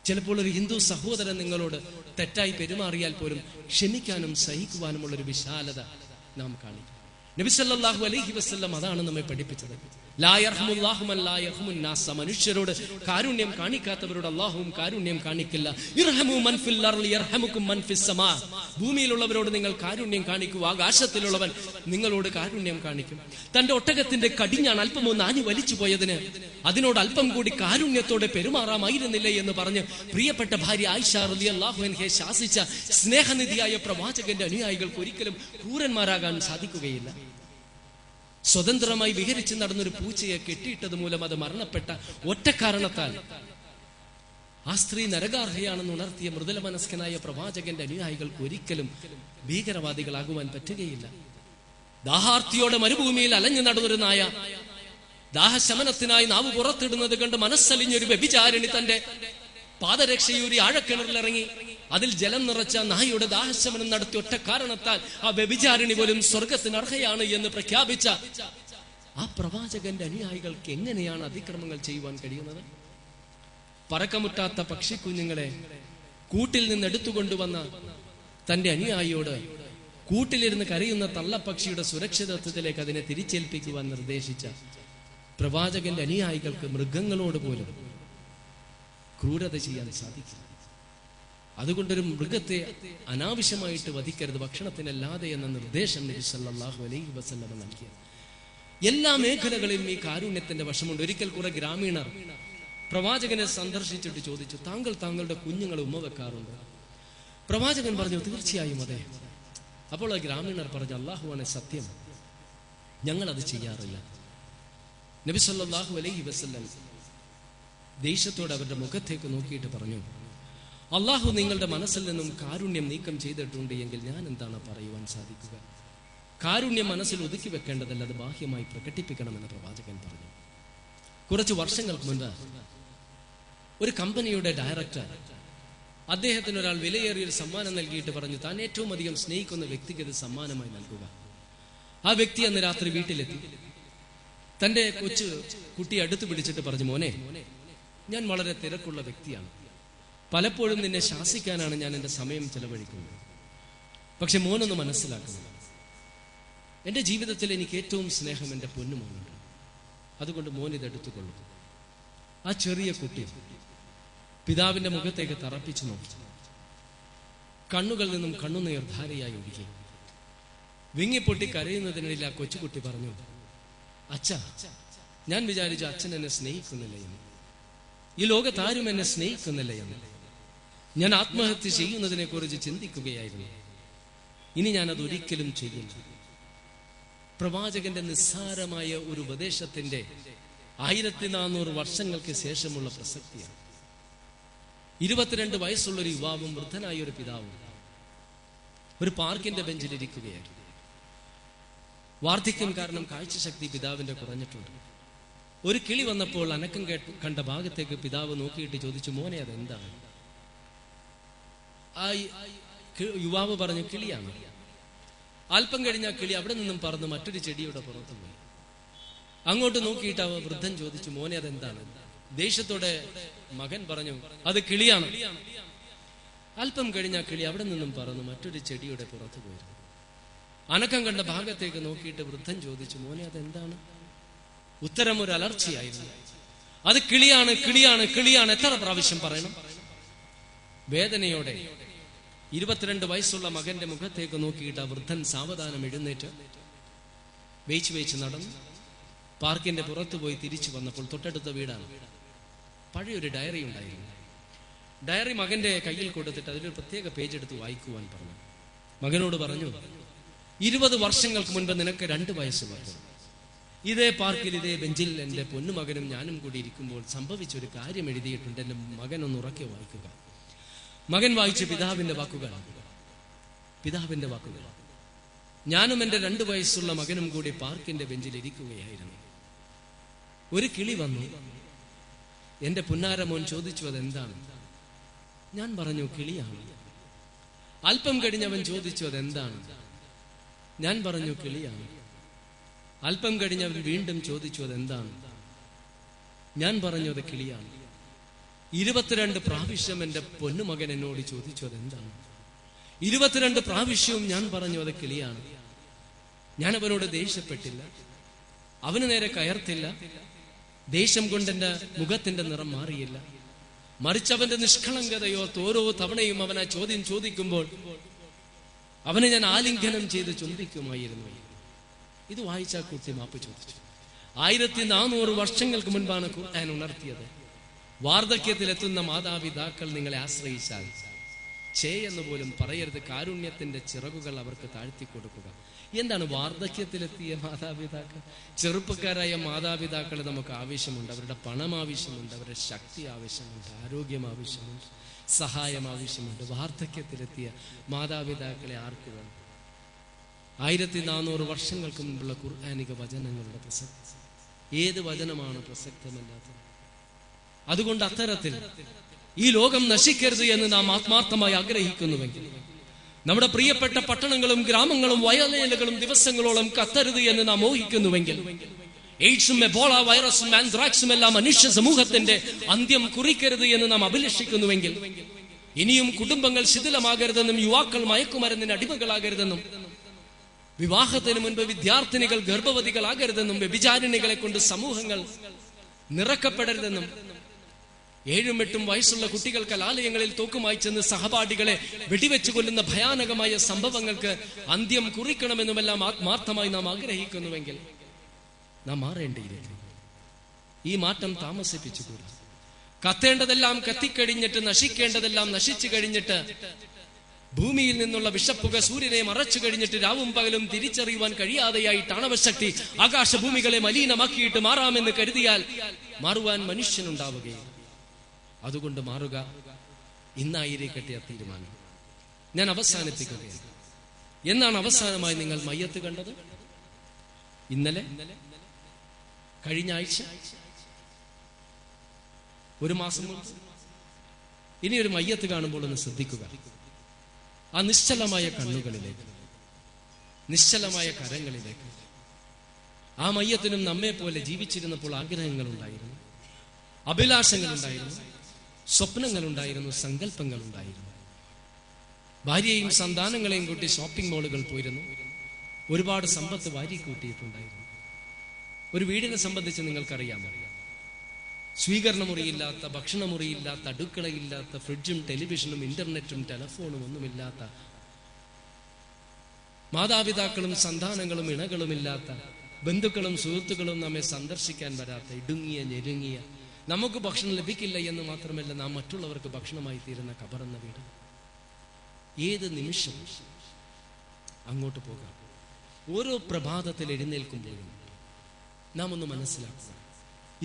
ചിലപ്പോൾ ഒരു ഹിന്ദു സഹോദരൻ നിങ്ങളോട് തെറ്റായി പെരുമാറിയാൽ പോലും ക്ഷമിക്കാനും സഹിക്കുവാനുമുള്ളൊരു വിശാലത നാം കാണിക്കും. നബി സല്ലല്ലാഹു അലൈഹി വസല്ലം അതാണ് നമ്മെ പഠിപ്പിച്ചത്. ലാ യർഹമുല്ലാഹു മൻ ലാ യർഹമുൻ നാസ, മനുഷ്യരോട് കാരുണ്യം കാണിക്കാത്തവരോട് അല്ലാഹുവും കാരുണ്യം കാണിക്കില്ല. ഇർഹമു മൻ ഫിൽ അർളി യർഹമുക്കും മൻ ഫിസ് സമാ, ഭൂമിയിലുള്ളവരോട് നിങ്ങൾ കാരുണ്യം കാണിക്കൂ, ആകാശത്തിലുള്ളവൻ നിങ്ങളോട് കാരുണ്യം കാണിക്കും. തന്റെ ഒട്ടകത്തിന്റെ കടിഞ്ഞാൺ അല്പമൊന്ന് ആഞ്ഞു വലിച്ചു പോയതിന് അതിനോട് അല്പം കൂടി കാരുണ്യത്തോടെ പെരുമാറാമായിരുന്നില്ലേ എന്ന് പറഞ്ഞ് പ്രിയപ്പെട്ട ഭാര്യ ആയിഷ റളിയല്ലാഹു അൻഹയെ ശാസിച്ച സ്നേഹനിധിയായ പ്രവാചകന്റെ അനുയായികൾക്ക് ഒരിക്കലും ക്രൂരന്മാരാകാൻ സാധിക്കുകയില്ല. സ്വതന്ത്രമായി വിഹരിച്ച് നടന്നൊരു പൂച്ചയെ കെട്ടിയിട്ടത് മൂലം അത് മരണപ്പെട്ട ഒറ്റ കാരണത്താൽ ആ സ്ത്രീ നരകാർഹയാണെന്ന് ഉണർത്തിയ മൃദുല മനസ്കനായ പ്രവാചകന്റെ അനുയായികൾക്ക് ഒരിക്കലും ഭീകരവാദികളാകുവാൻ പറ്റുകയില്ല. ദാഹാർത്തിയോടെ മരുഭൂമിയിൽ അലഞ്ഞു നടന്നൊരു നായ ദാഹശമനത്തിനായി നാവ് പുറത്തിടുന്നത് കണ്ട് മനസ്സലിഞ്ഞൊരു വ്യഭിചാരിണി തന്റെ പാദരക്ഷയൂരി ആഴക്കിണറിലിറങ്ങി അതിൽ ജലം നിറച്ച നായയുടെ ദാഹശമനം നടത്തിയ ഒറ്റ കാരണത്താൽ ആ വ്യഭിചാരിണി പോലും സ്വർഗത്തിന് അർഹയാണ് എന്ന് പ്രഖ്യാപിച്ച ആ പ്രവാചകന്റെ അനുയായികൾക്ക് എങ്ങനെയാണ് അതിക്രമങ്ങൾ ചെയ്യുവാൻ കഴിയുന്നത്? പറക്കമുറ്റാത്ത പക്ഷിക്കുഞ്ഞുങ്ങളെ കൂട്ടിൽ നിന്ന് എടുത്തുകൊണ്ടുവന്ന തന്റെ അനുയായിയോട് കൂട്ടിലിരുന്ന് കരയുന്ന തള്ളപ്പക്ഷിയുടെ സുരക്ഷിതത്വത്തിലേക്ക് അതിനെ തിരിച്ചേൽപ്പിക്കുവാൻ നിർദ്ദേശിച്ച പ്രവാചകന്റെ അനുയായികൾക്ക് മൃഗങ്ങളോട് പോലും ക്രൂരത ചെയ്യാൻ സാധിക്കും. അതുകൊണ്ടൊരു മൃഗത്തെ അനാവശ്യമായിട്ട് വധിക്കരുത്, ഭക്ഷണത്തിനല്ലാതെ എന്ന നിർദ്ദേശം നബി സല്ലല്ലാഹു അലൈഹി വസല്ലം നൽകിയ. എല്ലാ മേഖലകളിലും ഈ കാരുണ്യത്തിന്റെ വശമുണ്ട്. ഒരിക്കൽ കുറെ ഗ്രാമീണർ പ്രവാചകനെ സന്ദർശിച്ചിട്ട് ചോദിച്ചു, താങ്കളുടെ കുഞ്ഞുങ്ങളെ ഉമ്മ വെക്കാറുണ്ട്? പ്രവാചകൻ പറഞ്ഞു, തീർച്ചയായും അതെ. അപ്പോൾ ആ ഗ്രാമീണർ പറഞ്ഞു, അല്ലാഹുവാണ് സത്യം, ഞങ്ങൾ അത് ചെയ്യാറില്ല. നബി സല്ലല്ലാഹു അലൈഹി വസല്ലം ദേഷ്യത്തോടെ അവരുടെ മുഖത്തേക്ക് നോക്കിയിട്ട് പറഞ്ഞു, അള്ളാഹു നിങ്ങളുടെ മനസ്സിൽ നിന്നും കാരുണ്യം നീക്കം ചെയ്തിട്ടുണ്ട് എങ്കിൽ ഞാൻ എന്താണ് പറയുവാൻ സാധിക്കുക? കാരുണ്യം മനസ്സിൽ ഒതുക്കി വെക്കേണ്ടതല്ല, അത് ബാഹ്യമായി പ്രകടിപ്പിക്കണമെന്ന് പ്രവാചകൻ പറഞ്ഞു. കുറച്ച് വർഷങ്ങൾക്ക് മുൻപ് ഒരു കമ്പനിയുടെ ഡയറക്ടർ അദ്ദേഹത്തിന് ഒരാൾ വിലയേറിയൊരു സമ്മാനം നൽകിയിട്ട് പറഞ്ഞു, താൻ ഏറ്റവും അധികം സ്നേഹിക്കുന്ന വ്യക്തിക്ക് ഇത് സമ്മാനമായി നൽകുക. ആ വ്യക്തി അന്ന് രാത്രി വീട്ടിലെത്തി തന്റെ കൊച്ചു കുട്ടിയെ അടുത്ത് പിടിച്ചിട്ട് പറഞ്ഞു, മോനെ, ഞാൻ വളരെ തിരക്കുള്ള വ്യക്തിയാണ്, പലപ്പോഴും നിന്നെ ശാസിക്കാനാണ് ഞാൻ എൻ്റെ സമയം ചെലവഴിക്കുന്നത്. പക്ഷെ മോനൊന്ന് മനസ്സിലാക്കുന്നു, എൻ്റെ ജീവിതത്തിൽ എനിക്ക് ഏറ്റവും സ്നേഹം എൻ്റെ പൊന്നുമോനുണ്ട്, അതുകൊണ്ട് മോൻ ഇതെടുത്തുകൊള്ളു. ആ ചെറിയ കുട്ടി പിതാവിന്റെ മുഖത്തേക്ക് തറപ്പിച്ചു നോക്കി. കണ്ണുകളിൽ നിന്നും കണ്ണുനീർ ധാരയായി ഒഴുകി. വിങ്ങിപ്പൊട്ടി കരയുന്നതിനിടയിൽ ആ കൊച്ചുകുട്ടി പറഞ്ഞു, അച്ഛാ, ഞാൻ വിചാരിച്ചു അച്ഛൻ എന്നെ സ്നേഹിക്കുന്നില്ല എന്ന്, ഈ ലോകത്താരും എന്നെ സ്നേഹിക്കുന്നില്ല എന്ന്. ഞാൻ ആത്മഹത്യ ചെയ്യുന്നതിനെ കുറിച്ച് ചിന്തിക്കുകയായിരുന്നു. ഇനി ഞാനത് ഒരിക്കലും ചെയ്യില്ല. പ്രവാചകന്റെ നിസ്സാരമായ ഒരു ഉപദേശത്തിന്റെ 1400 വർഷങ്ങൾക്ക് ശേഷമുള്ള പ്രസക്തിയാണ്. 22 വയസ്സുള്ള ഒരു യുവാവും വൃദ്ധനായ ഒരു പിതാവും ഒരു പാർക്കിന്റെ ബെഞ്ചിലിരിക്കുകയായിരുന്നു. വാർദ്ധക്യം കാരണം കാഴ്ചശക്തി പിതാവിന്റെ കുറഞ്ഞിട്ടുണ്ട്. ഒരു കിളി വന്നപ്പോൾ അനക്കം കണ്ട ഭാഗത്തേക്ക് പിതാവ് നോക്കിയിട്ട് ചോദിച്ചു, മോനെ, അതെന്താണ്? ആ യുവാവ് പറഞ്ഞു, കിളിയാണ്. അല്പം കഴിഞ്ഞ കിളി അവിടെ നിന്നും പറന്ന് മറ്റൊരു ചെടിയുടെ പുറത്തു പോയി. അങ്ങോട്ട് നോക്കിയിട്ട് ആ വൃദ്ധൻ ചോദിച്ചു, മോനെ, അതെന്താണ്? ദേഷ്യത്തോടെ മകൻ പറഞ്ഞു, അത് കിളിയാണ്. അല്പം കഴിഞ്ഞ കിളി അവിടെ നിന്നും പറന്ന് മറ്റൊരു ചെടിയുടെ പുറത്തു പോയിരുന്നു. അനക്കം കണ്ട ഭാഗത്തേക്ക് നോക്കിയിട്ട് വൃദ്ധൻ ചോദിച്ചു, മോനെ, അതെന്താണ്? ഉത്തരം ഒരു അലർച്ചയായിരുന്നു. അത് കിളിയാണ്, കിളിയാണ്, കിളിയാണ്. എത്ര പ്രാവശ്യം പറയണം? വേദനയോടെ 22 വയസ്സുള്ള മകന്റെ മുഖത്തേക്ക് നോക്കിയിട്ട് ആ വൃദ്ധൻ സാവധാനം എഴുന്നേറ്റ് വേച്ച് നടന്നു പാർക്കിന്റെ പുറത്തു പോയി തിരിച്ചു വന്നപ്പോൾ തൊട്ടടുത്ത വീടാണ്. പഴയൊരു ഡയറി ഉണ്ടായിരുന്നു. ഡയറി മകന്റെ കയ്യിൽ കൊടുത്തിട്ട് അതിലൊരു പ്രത്യേക പേജ് എടുത്ത് വായിക്കുവാൻ പറഞ്ഞു. മകനോട് പറഞ്ഞു, 20 വർഷങ്ങൾക്ക് മുൻപ് നിനക്ക് 2 വയസ്സുള്ളപ്പോൾ ഇതേ പാർക്കിൽ ഇതേ ബെഞ്ചിൽ എൻ്റെ പൊന്നുമകനും ഞാനും കൂടി ഇരിക്കുമ്പോൾ സംഭവിച്ചൊരു കാര്യം എഴുതിയിട്ടുണ്ട്. എൻ്റെ മകൻ ഒന്ന് ഉറക്കെ വായിക്കുക. മകൻ വായിച്ച് പിതാവിന്റെ വാക്കുകൾ. ഞാനും എൻ്റെ 2 വയസ്സുള്ള മകനും കൂടി പാർക്കിന്റെ ബെഞ്ചിൽ ഇരിക്കുകയായിരുന്നു. ഒരു കിളി വന്നു. എൻ്റെ പുന്നാരമോൻ ചോദിച്ചു, അതെന്താണ്? ഞാൻ പറഞ്ഞു, കിളിയാണ്. അല്പം കഴിഞ്ഞവൻ ചോദിച്ചു, അതെന്താണ്? ഞാൻ പറഞ്ഞു, കിളിയാണ്. അല്പം കഴിഞ്ഞവൻ വീണ്ടും ചോദിച്ചു, അതെന്താണ്? ഞാൻ പറഞ്ഞു, അത് കിളിയാണ്. 22 പ്രാവശ്യം എൻ്റെ പൊന്നുമകൻ എന്നോട് ചോദിച്ചു, അതെന്താണ്? 22 പ്രാവശ്യവും ഞാൻ പറഞ്ഞു, അത് കിളിയാണ്. ഞാൻ അവനോട് ദേഷ്യപ്പെട്ടില്ല, അവന് നേരെ കയർത്തില്ല. ദേഷ്യം കൊണ്ട് എൻ്റെ മുഖത്തിന്റെ നിറം മാറിയില്ല. മറിച്ച് അവന്റെ നിഷ്കളങ്കതയോർത്ത് ഓരോ തവണയും അവൻ ആ ചോദ്യം ചോദിക്കുമ്പോൾ അവനെ ഞാൻ ആലിംഗനം ചെയ്ത് ചുംബിക്കുമായിരുന്നു. ഇത് വായിച്ച കുട്ടി മാപ്പ് ചോദിച്ചു. 1400 വർഷങ്ങൾക്ക് മുൻപാണ് ഖുർആൻ ഉണർത്തിയത്. വാർദ്ധക്യത്തിലെത്തുന്ന മാതാപിതാക്കൾ നിങ്ങളെ ആശ്രയിച്ചാൽ എന്ന് പോലും പറയരുത്. കാരുണ്യത്തിന്റെ ചിറകുകൾ അവർക്ക് താഴ്ത്തി കൊടുക്കുക. എന്താണ് വാർദ്ധക്യത്തിലെത്തിയ മാതാപിതാക്കൾ? ചെറുപ്പക്കാരായ മാതാപിതാക്കളെ നമുക്ക് ആവശ്യമുണ്ട്. അവരുടെ പണം ആവശ്യമുണ്ട്, അവരുടെ ശക്തി ആവശ്യമുണ്ട്, ആരോഗ്യം ആവശ്യമുണ്ട്, സഹായം ആവശ്യമുണ്ട്. വാർദ്ധക്യത്തിലെത്തിയ മാതാപിതാക്കളെ ആർക്ക് വേണം? 1400 വർഷങ്ങൾക്ക് മുമ്പുള്ള ഖുർആനിക വചനങ്ങളുടെ പ്രസക്തി. ഏത് വചനമാണ് പ്രസക്തമല്ലാത്തത്? അതുകൊണ്ട് അത്തരത്തിൽ ഈ ലോകം നശിക്കരുത് എന്ന് നാം ആത്മാർത്ഥമായി ആഗ്രഹിക്കുന്നുവെങ്കിൽ, നമ്മുടെ പ്രിയപ്പെട്ട പട്ടണങ്ങളും ഗ്രാമങ്ങളും വയലേലകളും ദിവസങ്ങളോളം കത്തരുത് എന്ന് നാം മോഹിക്കുന്നുവെങ്കിൽ, എയ്ഡ്സും എബോള വൈറസും ആന്ത്രാക്സും എല്ലാം മനുഷ്യ സമൂഹത്തിന്റെ അന്ത്യം കുറിക്കരുത് എന്ന് നാം അഭിലഷിക്കുന്നുവെങ്കിൽ, ഇനിയും കുടുംബങ്ങൾ ശിഥിലമാകരുതെന്നും യുവാക്കൾ മയക്കുമരുന്നിന് അടിമകളാകരുതെന്നും, വിവാഹത്തിന് മുൻപ് വിദ്യാർത്ഥിനികൾ ഗർഭവതികളാകരുതെന്നും, വ്യഭിചാരിണികളെ കൊണ്ട് സമൂഹങ്ങൾ നിറക്കപ്പെടരുതെന്നും, 7-8 വയസ്സുള്ള കുട്ടികൾ കലാലയങ്ങളിൽ തോക്കുമായി ചെന്ന് സഹപാഠികളെ വെടിവെച്ചു കൊല്ലുന്ന ഭയാനകമായ സംഭവങ്ങൾക്ക് അന്ത്യം കുറിക്കണമെന്നുമെല്ലാം ആത്മാർത്ഥമായി നാം ആഗ്രഹിക്കുന്നുവെങ്കിൽ നാം മാറേണ്ടിയിരിക്കുന്നു. ഈ മാറ്റം താമസിപ്പിച്ചുകൂടാ. കത്തേണ്ടതെല്ലാം കത്തിക്കഴിഞ്ഞിട്ട്, നശിക്കേണ്ടതെല്ലാം നശിച്ചു കഴിഞ്ഞിട്ട്, ഭൂമിയിൽ നിന്നുള്ള വിഷപ്പുക സൂര്യനെ മറച്ചു കഴിഞ്ഞിട്ട്, രാവും പകലും തിരിച്ചറിയുവാൻ കഴിയാതെയായിട്ട് ആണവശക്തി ആകാശഭൂമികളെ മലിനമാക്കിയിട്ട് മാറാമെന്ന് കരുതിയാൽ മാറുവാൻ മനുഷ്യനുണ്ടാവുകയില്ല. അതുകൊണ്ട് മാറുക. ഇന്നായിരിക്കട്ടെ ആ തീരുമാനം. ഞാൻ അവസാനിപ്പിക്കുകയാണ്. എന്നാണ് അവസാനമായി നിങ്ങൾ മയ്യത്ത് കണ്ടത്? ഇന്നലെ? കഴിഞ്ഞ ആഴ്ച? ഒരു മാസം മുമ്പ്? ഇനി ഒരു മയ്യത്ത് കാണുമ്പോൾ ഒന്ന് ശ്രദ്ധിക്കുക. ആ നിശ്ചലമായ കണ്ണുകളിലേക്ക്, നിശ്ചലമായ കരങ്ങളിലേക്ക്. ആ മയ്യത്തിനും നമ്മെ പോലെ ജീവിച്ചിരുന്നപ്പോൾ ആഗ്രഹങ്ങളുണ്ടായിരുന്നു, അഭിലാഷങ്ങളുണ്ടായിരുന്നു, സ്വപ്നങ്ങളുണ്ടായിരുന്നു, സങ്കല്പങ്ങളുണ്ടായിരുന്നു. ഭാര്യയെയും സന്താനങ്ങളെയും കൂട്ടി ഷോപ്പിംഗ് മാളുകൾ പോയിരുന്നു. ഒരുപാട് സമ്പത്ത് വാരി കൂട്ടിയിട്ടുണ്ടായിരുന്നു. ഒരു വീടിനെ സംബന്ധിച്ച് നിങ്ങൾക്കറിയാമോ? സ്വീകരണ മുറിയില്ലാത്ത, ഭക്ഷണമുറിയില്ലാത്ത, അടുക്കളയില്ലാത്ത, ഫ്രിഡ്ജും ടെലിവിഷനും ഇന്റർനെറ്റും ടെലഫോണും ഒന്നുമില്ലാത്ത, മാതാപിതാക്കളും സന്താനങ്ങളും ഇണകളുമില്ലാത്ത, ബന്ധുക്കളും സുഹൃത്തുക്കളും നമ്മെ സന്ദർശിക്കാൻ വരാത്ത, ഇടുങ്ങിയ ഞെരുങ്ങിയ, നമുക്ക് ഭക്ഷണം ലഭിക്കില്ല എന്ന് മാത്രമല്ല നാം മറ്റുള്ളവർക്ക് ഭക്ഷണമായി തീരുന്ന ഖബറെന്ന വീട്. ഏത് നിമിഷം അങ്ങോട്ട് പോകാം. ഓരോ പ്രഭാതത്തിൽ എഴുന്നേൽക്കുമ്പോഴും നാം ഒന്ന് മനസ്സിലാക്കുക,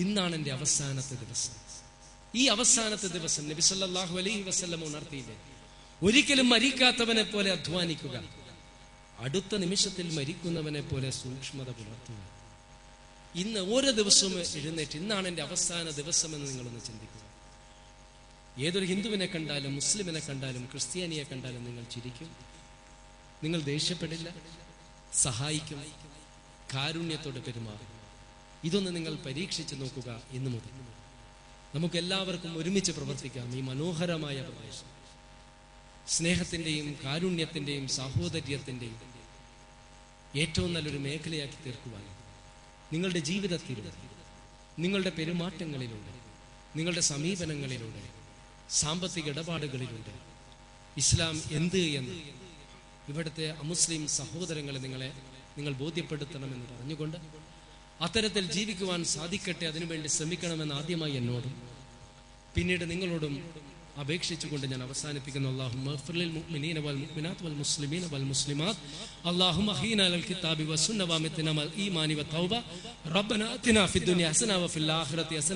ഇന്നാണ് എൻ്റെ അവസാനത്തെ ദിവസം. ഈ അവസാനത്തെ ദിവസം നബി സല്ലല്ലാഹു അലൈഹി വസല്ലം ഉണർത്തിയില്ലേ, ഒരിക്കലും മരിക്കാത്തവനെ പോലെ അധ്വാനിക്കുക, അടുത്ത നിമിഷത്തിൽ മരിക്കുന്നവനെ പോലെ സൂക്ഷ്മത പുലർത്തുക. ഇന്ന് ഓരോ ദിവസവും എഴുന്നേറ്റ് ഇന്നാണ് എൻ്റെ അവസാന ദിവസമെന്ന് നിങ്ങളൊന്ന് ചിന്തിക്കുക. ഏതൊരു ഹിന്ദുവിനെ കണ്ടാലും, മുസ്ലിമിനെ കണ്ടാലും, ക്രിസ്ത്യാനിയെ കണ്ടാലും നിങ്ങൾ ചിരിക്കും, നിങ്ങൾ ദേഷ്യപ്പെടില്ല, സഹായിക്കും, കാരുണ്യത്തോടെ പെരുമാറും. ഇതൊന്ന് നിങ്ങൾ പരീക്ഷിച്ച് നോക്കുക. ഇന്നു മുതൽ നമുക്ക് എല്ലാവർക്കും ഒരുമിച്ച് പ്രവർത്തിക്കാം. ഈ മനോഹരമായ പ്രദേശം സ്നേഹത്തിന്റെയും കാരുണ്യത്തിന്റെയും സാഹോദര്യത്തിന്റെയും ഏറ്റവും നല്ലൊരു മേഖലയാക്കി തീർക്കുവാൻ നിങ്ങളുടെ ജീവിതത്തിലൂടെ, നിങ്ങളുടെ പെരുമാറ്റങ്ങളിലൂടെ, നിങ്ങളുടെ സമീപനങ്ങളിലൂടെ, സാമ്പത്തിക ഇടപാടുകളിലൂടെ ഇസ്ലാം എന്ത് എന്ന് ഇവിടുത്തെ അമുസ്ലിം സഹോദരങ്ങളെ നിങ്ങൾ ബോധ്യപ്പെടുത്തണമെന്ന് പറഞ്ഞുകൊണ്ട് അത്തരത്തിൽ ജീവിക്കുവാൻ സാധിക്കട്ടെ. അതിനുവേണ്ടി ശ്രമിക്കണമെന്ന് ആദ്യമായി എന്നോടും പിന്നീട് നിങ്ങളോടും അപേക്ഷിച്ചുകൊണ്ട് ഞാൻ അവസാനിപ്പിക്കുന്നു. അല്ലാഹുമ്മ ഗ്ഫിർ ലിൽ മുഅ്മിനീന വൽ മുഅ്മിനാത്ത് വൽ മുസ്ലിമീന വൽ മുസ്ലിമാത്ത് അല്ലാഹുമ്മ അഹ്യിനാ അലൽ കിതാബി വസ്സുന്ന വഅമിത്നാ അൽ ഈമാനി വത്തൗബ റബ്ബനാ ആതിനാ ഫിദ് ദുനിയ ഹസന വഫിൽ ആഖിറതി ഹസന